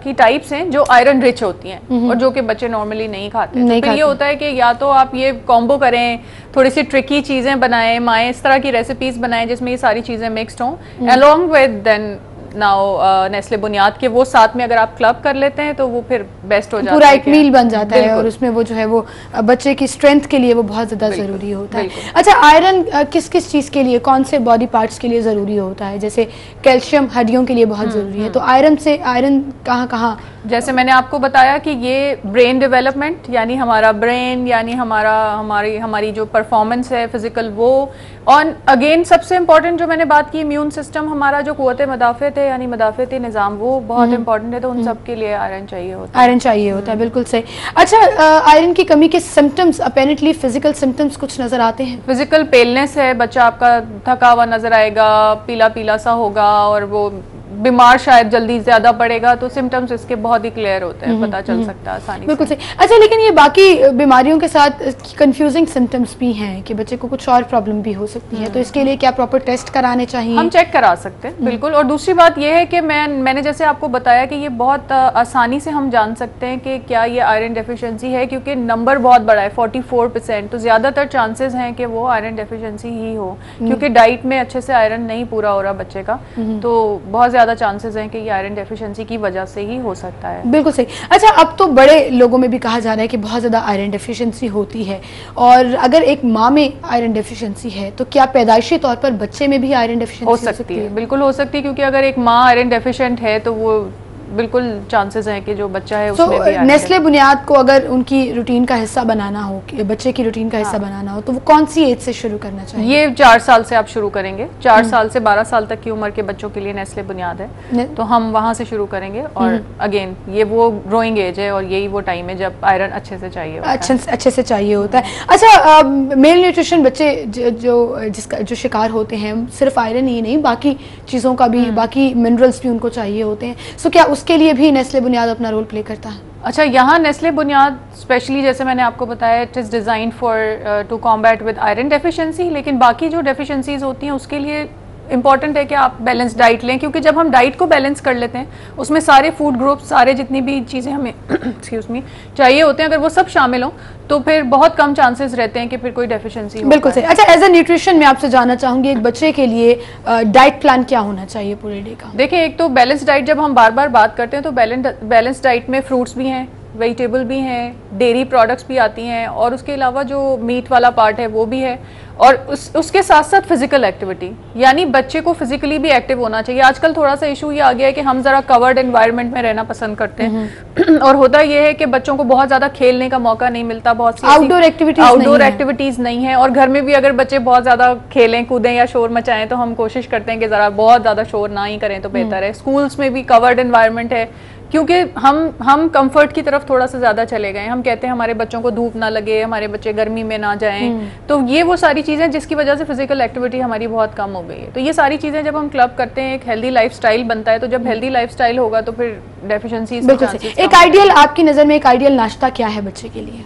की टाइप्स हैं जो आयरन रिच होती हैं और जो कि बच्चे नॉर्मली नहीं खाते। तो फिर ये होता है कि या तो आप ये कॉम्बो करें, थोड़ी सी ट्रिकी चीजें बनाएं, माएँ इस तरह की रेसिपीज बनाएं जिसमें ये सारी चीजें मिक्स्ड हों, along with then now Nestle Bunyad के वो साथ में अगर आप क्लब कर लेते हैं तो वो फिर बेस्ट हो जाता है, पूरा एक मील बन जाता है, और उसमें वो जो है वो बच्चे की स्ट्रेंथ के लिए वो बहुत ज़्यादा ज़रूरी होता है। अच्छा, आयरन किस किस चीज़ के लिए, कौन से बॉडी पार्ट्स के लिए ज़रूरी होता है? जैसे कैल्शियम हड्डियों के लिए बहुत ज़रूरी है, तो आयरन कहाँ? जैसे मैंने आपको बताया कि ये ब्रेन डेवलपमेंट, यानी हमारा ब्रेन, यानी हमारी जो परफॉर्मेंस है फिजिकल, वो, और अगेन सबसे इंपॉर्टेंट जो मैंने बात की इम्यून सिस्टम, हमारा जो क़ुव्वत मदाफ़ियत है यानी मदाफ़ियती निज़ाम, वो बहुत इंपॉर्टेंट है। तो उन सब के लिए आयरन चाहिए होता है। बिल्कुल सही। अच्छा, आयरन की कमी के सिम्टम्स, अपेरेंटली फिजिकल सिम्टम्स कुछ नजर आते हैं? फिजिकल पेलनेस है, बच्चा आपका थका हुआ नजर आएगा, पीला पीला सा होगा, और वो बीमार शायद जल्दी ज्यादा पड़ेगा, तो सिम्टम्स इसके बहुत ही क्लियर होते हैं, पता चल सकता है आसानी से। बिल्कुल सही। अच्छा, लेकिन ये बाकी बीमारियों के साथ कंफ्यूजिंग सिम्टम्स भी हैं कि बच्चे को कुछ और प्रॉब्लम भी हो सकती है, तो इसके लिए क्या प्रॉपर टेस्ट कराने चाहिए? हम चेक करा सकते हैं, बिल्कुल। और दूसरी बात यह है कि मैंने जैसे आपको बताया कि ये बहुत आसानी से हम जान सकते हैं कि क्या ये आयरन डेफिशिएंसी है, क्योंकि नंबर बहुत बड़ा है 44%, तो ज्यादातर चांसेस हैं कि वो आयरन डेफिशिएंसी ही हो, क्योंकि डाइट में अच्छे से आयरन नहीं पूरा हो रहा बच्चे का, तो बहुत ज्यादा चांसेस हैं कि ये आयरन डेफिशिएंसी की वजह से ही हो सकता है। बिल्कुल सही। अच्छा, अब तो बड़े लोगों में भी कहा जा रहा है कि बहुत ज़्यादा आयरन डेफिशिएंसी होती है, और अगर एक माँ में आयरन डेफिशिएंसी है तो क्या पैदाइशी तौर पर बच्चे में भी आयरन डेफिशिएंसी हो सकती है? बिल्कुल हो सकती है, क्योंकि अगर एक माँ आयरन डेफिशिएंट है तो वो बिल्कुल चांसेस हैं कि जो बच्चा है उसमें भी नेस्ले बुनियाद को अगर उनकी रूटीन का हिस्सा बनाना हो, बच्चे की रूटीन का हिस्सा बनाना हो, तो वो कौन सी एज से शुरू करना चाहिए? ये 4 साल से आप शुरू करेंगे। 4 साल से 12 साल तक की उम्र के बच्चों के लिए नेस्ले बुनियाद है, तो हम वहाँ से शुरू करेंगे। और अगेन ये वो ग्रोइंग एज है, और यही वो टाइम है जब आयरन अच्छे से चाहिए होता है। अच्छे से चाहिए होता है। अच्छा, मेल न्यूट्रिशन बच्चे जो शिकार होते हैं, सिर्फ आयरन ही नहीं बाकी चीज़ों का भी, बाकी मिनरल्स भी उनको चाहिए होते हैं, सो क्या उसके लिए भी नेस्ले बुनियाद अपना रोल प्ले करता है? अच्छा, यहाँ नेस्ले बुनियाद स्पेशली जैसे मैंने आपको बताया, it is design for to combat with iron deficiency, लेकिन बाकी जो डेफिशिएंसीज होती हैं उसके लिए इंपॉर्टेंट है कि आप बैलेंस डाइट लें, क्योंकि जब हम डाइट को बैलेंस कर लेते हैं उसमें सारे फूड ग्रुप, सारे जितनी भी चीज़ें हमें एक्सक्यूज मी चाहिए होते हैं, अगर वो सब शामिल हों तो फिर बहुत कम चांसेस रहते हैं कि फिर कोई डेफिशिएंसी हो। बिल्कुल सही। अच्छा, एज ए न्यूट्रिशन में आपसे जानना चाहूंगी, एक बच्चे के लिए डाइट प्लान क्या होना चाहिए पूरे डे का? देखिए, एक तो बैलेंस डाइट, जब हम बार बार बात करते हैं तो बैलेंस डाइट में फ्रूट्स भी हैं, वेजिटेबल भी हैं, डेयरी प्रोडक्ट्स भी आती हैं, और उसके अलावा जो मीट वाला पार्ट है वो भी है, और उसके साथ साथ फिजिकल एक्टिविटी, यानी बच्चे को फिजिकली भी एक्टिव होना चाहिए। आजकल थोड़ा सा इशू ये आ गया है कि हम जरा कवर्ड एनवायरनमेंट में रहना पसंद करते हैं और होता ये है कि बच्चों को बहुत ज्यादा खेलने का मौका नहीं मिलता, बहुत सी आउटडोर एक्टिविटीज नहीं है, और घर में भी अगर बच्चे बहुत ज्यादा खेलें कूदें या शोर मचाएं तो हम कोशिश करते हैं कि जरा बहुत ज्यादा शोर ना ही करें तो बेहतर है। स्कूल्स में भी कवर्ड एनवायरनमेंट है, क्योंकि हम कंफर्ट की तरफ थोड़ा सा ज्यादा चले गए। हम कहते हैं हमारे बच्चों को धूप ना लगे, हमारे बच्चे गर्मी में ना जाएं, तो ये वो सारी चीजें जिसकी वजह से फिजिकल एक्टिविटी हमारी बहुत कम हो गई है। तो ये सारी चीजें जब हम क्लब करते हैं, एक हेल्दी लाइफस्टाइल बनता है, तो जब हेल्दी लाइफस्टाइल होगा तो फिर डेफिशिएंसीज के चांसेस। एक आइडियल, आपकी नजर में एक आइडियल नाश्ता क्या है बच्चे के लिए?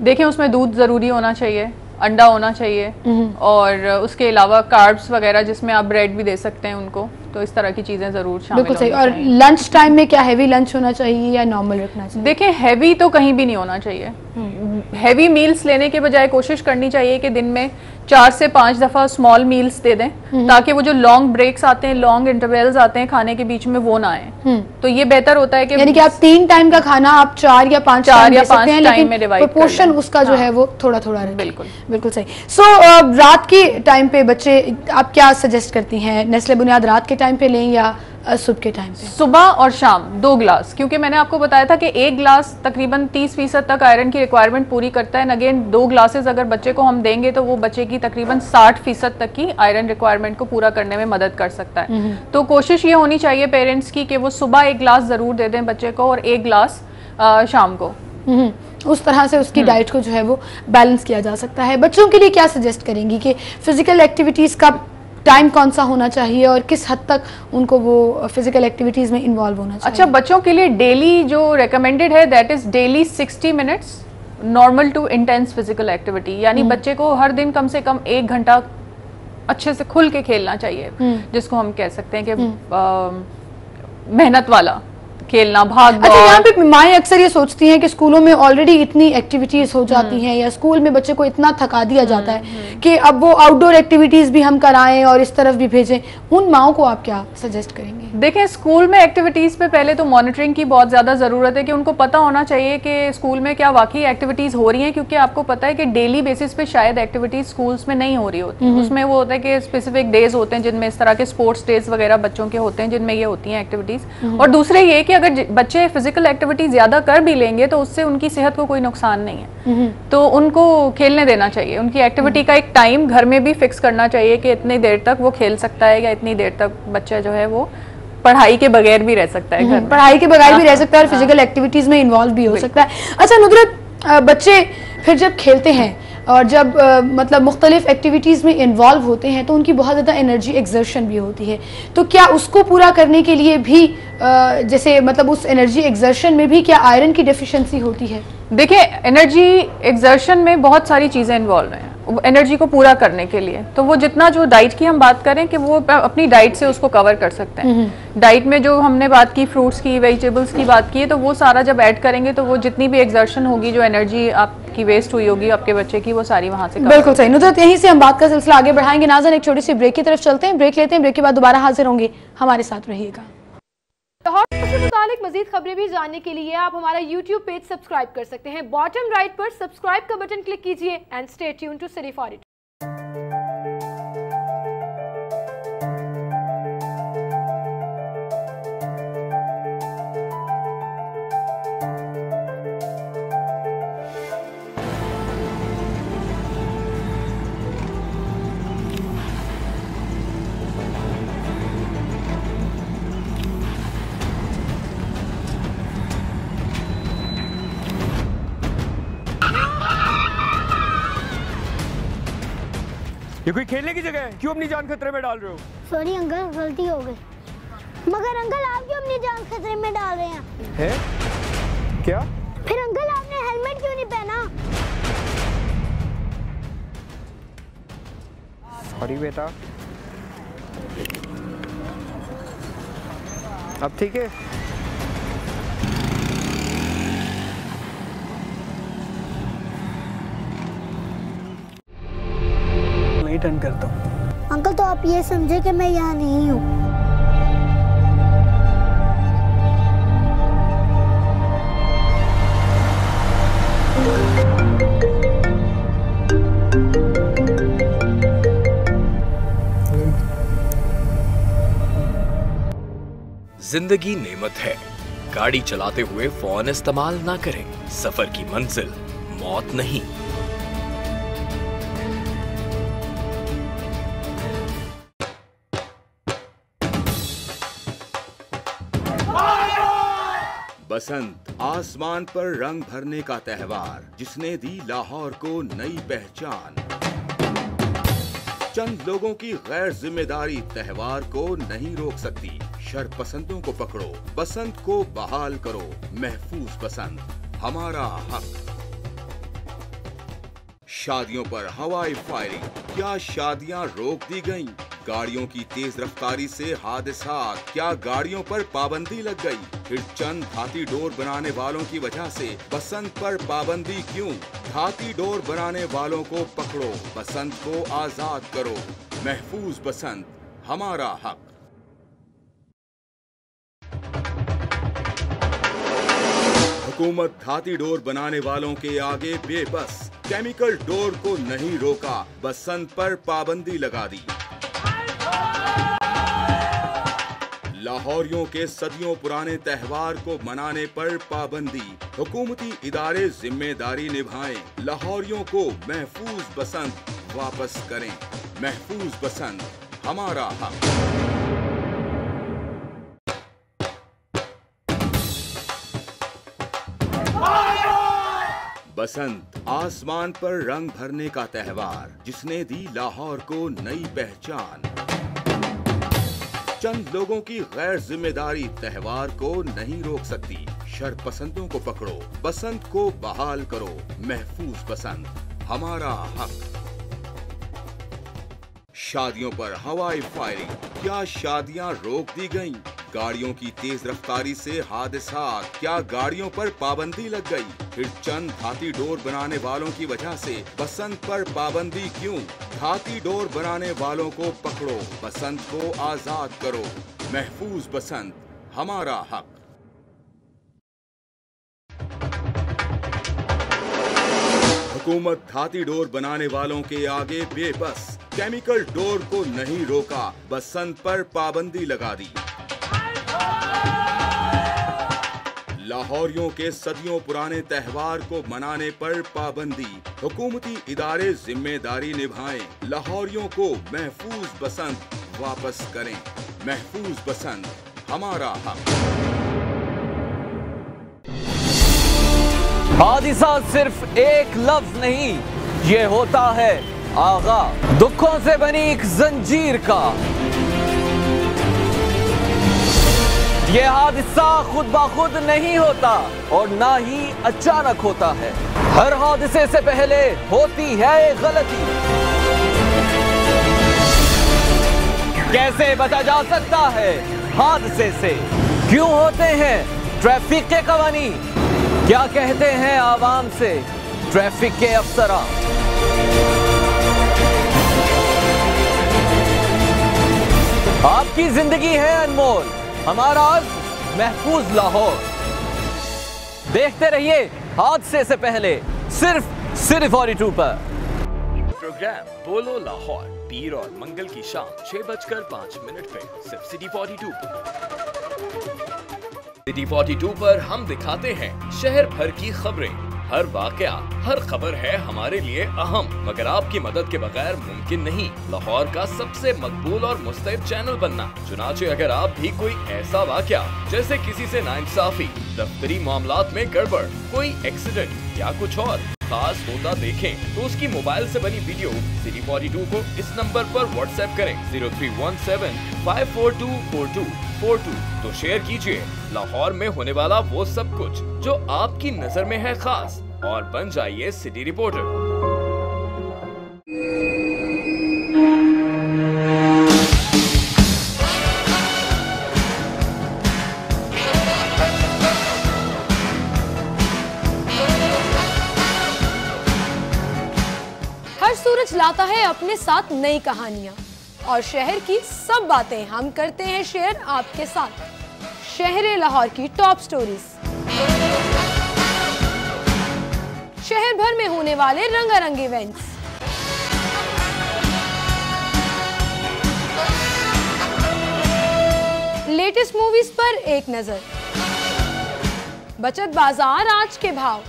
देखिए, उसमें दूध जरूरी होना चाहिए, अंडा होना चाहिए, और उसके अलावा कार्ब्स वगैरह जिसमें आप ब्रेड भी दे सकते हैं उनको, तो इस तरह की चीजें जरूर शामिल होनी चाहिए। और लंच टाइम में क्या हैवी लंच होना चाहिए या नॉर्मल रखना चाहिए? देखिए, हैवी तो कहीं भी नहीं होना चाहिए। हैवी मील्स लेने के बजाय कोशिश करनी चाहिए कि दिन में 4 से 5 दफा स्मॉल मील्स दे दें, ताकि वो जो लॉन्ग ब्रेक्स आते हैं, लॉन्ग इंटरवल्स आते हैं खाने के बीच में, वो ना आए। तो ये बेहतर होता है कि यानी कि आप 3 टाइम का खाना आप 4 या 5 टाइम में डिवाइड, प्रोपोर्शन उसका जो है वो थोड़ा थोड़ा रखें। बिल्कुल सही। सो रात के टाइम पे बच्चे, आप क्या सजेस्ट करती हैं? नेस्ले बुनियाद रात के टाइम पे लें या सुबह के टाइम पे? सुबह और शाम 2 ग्लास, क्योंकि मैंने आपको बताया था कि 1 ग्लास तकरीबन 30% तक आयरन की रिक्वायरमेंट पूरी करता है। अगेन 2 ग्लासेस अगर बच्चे को हम देंगे तो वो बच्चे की तकरीबन 60% तक की आयरन रिक्वायरमेंट को पूरा करने में मदद कर सकता है। तो कोशिश ये होनी चाहिए पेरेंट्स की कि वो सुबह 1 ग्लास जरूर दे दें बच्चे को, और 1 ग्लास शाम को। उस तरह से उसकी डाइट को जो है वो बैलेंस किया जा सकता है। बच्चों के लिए क्या सजेस्ट करेंगी कि फिजिकल एक्टिविटीज का टाइम कौन सा होना चाहिए और किस हद तक उनको वो फिजिकल एक्टिविटीज में इन्वॉल्व होना चाहिए? अच्छा, बच्चों के लिए डेली जो रेकमेंडेड है that is daily 60 minutes normal to intense physical activity, यानी बच्चे को हर दिन कम से कम 1 घंटा अच्छे से खुल के खेलना चाहिए, जिसको हम कह सकते हैं कि मेहनत वाला खेलना, भाग दौड़। अच्छा, यहाँ पे माएँ अक्सर ये सोचती हैं कि स्कूलों में ऑलरेडी इतनी एक्टिविटीज हो जाती हैं, या स्कूल में बच्चे को इतना थका दिया जाता है कि अब वो आउटडोर एक्टिविटीज भी हम कराएं और इस तरफ भी भेजें। उन माओं को आप क्या सजेस्ट करेंगे? देखें, स्कूल में एक्टिविटीज पे पहले तो मॉनिटरिंग की बहुत ज्यादा जरूरत है, कि उनको पता होना चाहिए कि स्कूल में क्या वाकई एक्टिविटीज हो रही हैं, क्योंकि आपको पता है कि डेली बेसिस पे शायद एक्टिविटीज स्कूल्स में नहीं हो रही होती। उसमें वो होता है कि स्पेसिफिक डेज होते हैं जिनमें इस तरह के स्पोर्ट्स डेज वगैरह बच्चों के होते हैं, जिनमें ये होती हैं एक्टिविटीज। और दूसरे ये कि अगर बच्चे फिजिकल एक्टिविटी ज्यादा कर भी लेंगे तो उससे उनकी सेहत को कोई नुकसान नहीं है, तो उनको खेलने देना चाहिए। उनकी एक्टिविटी का एक टाइम घर में भी फिक्स करना चाहिए कि इतनी देर तक वो खेल सकता है, या इतनी देर तक बच्चा जो है वो पढ़ाई के बगैर भी रह सकता है, घर पढ़ाई के बगैर भी रह सकता है और फिजिकल एक्टिविटीज में इन्वॉल्व भी हो सकता है। अच्छा नुदरत, बच्चे फिर जब खेलते हैं और जब मतलब मुख्तलिफ एक्टिविटीज़ में इन्वॉल्व होते हैं तो उनकी बहुत ज़्यादा एनर्जी एक्सर्शन भी होती है, तो क्या उसको पूरा करने के लिए भी जैसे मतलब उस एनर्जी एक्सर्शन में भी क्या आयरन की डेफिशिएंसी होती है? देखिए, एनर्जी एक्सर्शन में बहुत सारी चीज़ें इन्वॉल्व हैं एनर्जी को पूरा करने के लिए, तो वो जितना जो डाइट की हम बात करें कि वो अपनी डाइट से उसको कवर कर सकते हैं। डाइट में जो हमने बात की, फ्रूट्स की, वेजिटेबल्स की बात की है, तो वो सारा जब ऐड करेंगे तो वो जितनी भी एक्सर्शन होगी, जो एनर्जी आपकी वेस्ट हुई होगी आपके बच्चे की, वो सारी वहां से बिल्कुल सही। नुदरत, यहीं से हम बात का सिलसिला आगे बढ़ाएंगे। नाज़रीन, एक छोटी सी ब्रेक की तरफ चलते हैं, ब्रेक लेते हैं, ब्रेक के बाद दोबारा हाजिर होंगे, हमारे साथ रहिएगा। लाहौर से मुतालिक मजीद खबरें भी जानने के लिए आप हमारा YouTube पेज सब्सक्राइब कर सकते हैं। बॉटम राइट पर सब्सक्राइब का बटन क्लिक कीजिए and stay tune to city for it. ये कोई खेलने की जगह है, क्यों अपनी जान खतरे में डाल रहे हो? सॉरी अंकल, गलती हो गई। मगर अंकल आप क्यों अपनी जान खतरे में डाल रहे हैं? है क्या? फिर अंकल आपने हेलमेट क्यों नहीं पहना? सॉरी बेटा। अब ठीक है? नहीं टर्न करता हूँ। अंकल तो आप ये समझे कि मैं यहाँ नहीं हूँ। जिंदगी नेमत है, गाड़ी चलाते हुए फोन इस्तेमाल ना करें। सफर की मंजिल मौत नहीं। बसंत आसमान पर रंग भरने का त्योहार, जिसने दी लाहौर को नई पहचान। चंद लोगों की गैर जिम्मेदारी त्योहार को नहीं रोक सकती। शरपसंदों को पकड़ो, बसंत को बहाल करो। महफूज बसंत हमारा हक। शादियों पर हवाई फायरिंग, क्या शादियां रोक दी गईं? गाड़ियों की तेज रफ्तारी से हादसात, क्या गाड़ियों पर पाबंदी लग गई? फिर चंद धाती डोर बनाने वालों की वजह से बसंत पर पाबंदी क्यों? धाती डोर बनाने वालों को पकड़ो, बसंत को आजाद करो। महफूज बसंत हमारा हक। हुकूमत धाती डोर बनाने वालों के आगे बेबस। केमिकल डोर को नहीं रोका, बसंत पर पाबंदी लगा दी। लाहौरियों के सदियों पुराने त्योहार को मनाने पर पाबंदी। हुकूमती इदारे जिम्मेदारी निभाएं। लाहौरियों को महफूज बसंत वापस करें। महफूज बसंत हमारा हक। बसंत आसमान पर रंग भरने का त्योहार, जिसने दी लाहौर को नई पहचान। चंद लोगों की गैर जिम्मेदारी त्योहार को नहीं रोक सकती। शरपसंदों को पकड़ो, बसंत को बहाल करो। महफूज बसंत हमारा हक। शादियों पर हवाई फायरिंग, क्या शादियां रोक दी गईं? गाड़ियों की तेज रफ्तारी से हादसात, क्या गाड़ियों पर पाबंदी लग गई? फिर चंद धाती डोर बनाने वालों की वजह से बसंत पर पाबंदी क्यों? धाती डोर बनाने वालों को पकड़ो, बसंत को आजाद करो। महफूज बसंत हमारा हक। हुकूमत धाती डोर बनाने वालों के आगे बेबस। केमिकल डोर को नहीं रोका, बसंत पर पाबंदी लगा दी। लाहौरियों के सदियों पुराने त्योहार को मनाने पर पाबंदी। हुकूमती इदारे जिम्मेदारी निभाएं। लाहौरियों को महफूज बसंत वापस करें। महफूज बसंत हमारा हक। हादिसा सिर्फ एक लफ्ज नहीं, ये होता है आगा दुखों से बनी एक जंजीर का। ये हादसा खुद ब खुद नहीं होता और ना ही अचानक होता है। हर हादसे से पहले होती है एक गलती। कैसे बचा जा सकता है हादसे से? क्यों होते हैं ट्रैफिक के कवानीन? क्या कहते हैं आवाम से ट्रैफिक के अफसरान? आपकी जिंदगी है अनमोल, हमारा महफूज लाहौर। देखते रहिए हादसे से पहले सिर्फ सिटी 42 पर। प्रोग्राम बोलो लाहौर पीर और मंगल की शाम 6:05 पे सिर्फ सिटी 42 पर। सिटी 42 पर हम दिखाते हैं शहर भर की खबरें। हर वाकया, हर खबर है हमारे लिए अहम, मगर आपकी मदद के बगैर मुमकिन नहीं लाहौर का सबसे मकबूल और मुस्तैद चैनल बनना। चुनाचे अगर आप भी कोई ऐसा वाकया, जैसे किसी से नाइंसाफी, दफ्तरी मामलात में गड़बड़, कोई एक्सीडेंट या कुछ और, खास होता देखें तो उसकी मोबाइल से बनी वीडियो सिटी 42 को इस नंबर पर व्हाट्सएप करें 031754244242। तो शेयर कीजिए लाहौर में होने वाला वो सब कुछ जो आपकी नजर में है खास, और बन जाइए सिटी रिपोर्टर। हर सूरज लाता है अपने साथ नई कहानियां, और शहर की सब बातें हम करते हैं शेयर आपके साथ। शहर लाहौर की टॉप स्टोरीज, शहर भर में होने वाले रंगारंग इवेंट्स, लेटेस्ट मूवीज पर एक नजर, बचत बाजार आज के भाव,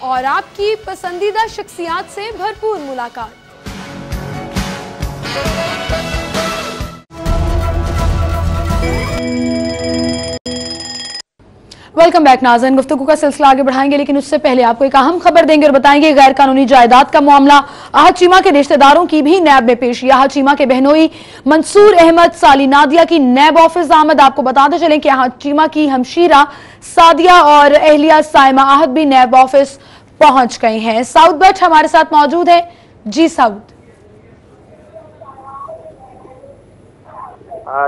और आपकी पसंदीदा शख्सियात से भरपूर मुलाकात। वेलकम बैक नाज़रीन, गुफ्तगू का सिलसिला आगे बढ़ाएंगे, लेकिन उससे पहले आपको एक अहम खबर देंगे और बताएंगे गैर कानूनी जायदाद का मामला। आहत चीमा के रिश्तेदारों की भी नैब में पेशी। आहत चीमा के बहनोई मंसूर अहमद साली नादिया की नैब ऑफिस आमद। आपको बताते चलें कि आहत चीमा की हमशीरा सादिया और अहलिया साइमा आहत भी नैब ऑफिस पहुंच गए हैं। साउद भट्ट हमारे साथ मौजूद है। जी साउद।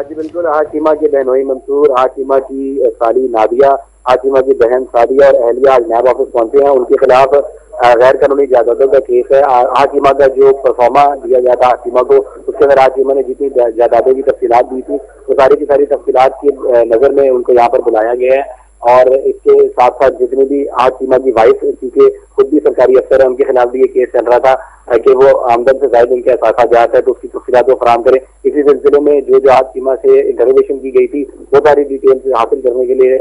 जी बिल्कुल, हाशिमा के बहनोई मंसूर, हाशिमा की साली नादिया, हाशिमा की बहन सादिया और अहलिया आज नैब ऑफिस पहुंचे हैं। उनके खिलाफ गैर कानूनी जायदादों का केस है। हाशिमा का जो परफॉर्मा दिया गया था हाशिमा को, उसके अंदर हाशिमा ने जितनी जायदादों की तफसीलात दी थी वो सारी की सारी तफसीलात की नजर में उनको यहाँ पर बुलाया गया है। और इसके साथ साथ जितनी भी हाशिमा की वाइफ, क्योंकि खुद भी सरकारी अफसर है, उनके खिलाफ भी ये केस चल रहा था कि वो आमदन से ज्यादा उनके असासा जाता है तो उसकी तफसीलात वो फराम करें। इसी सिलसिले में जो हाशिमा से इंटरोगेशन की गई थी वो सारी डिटेल्स हासिल करने के लिए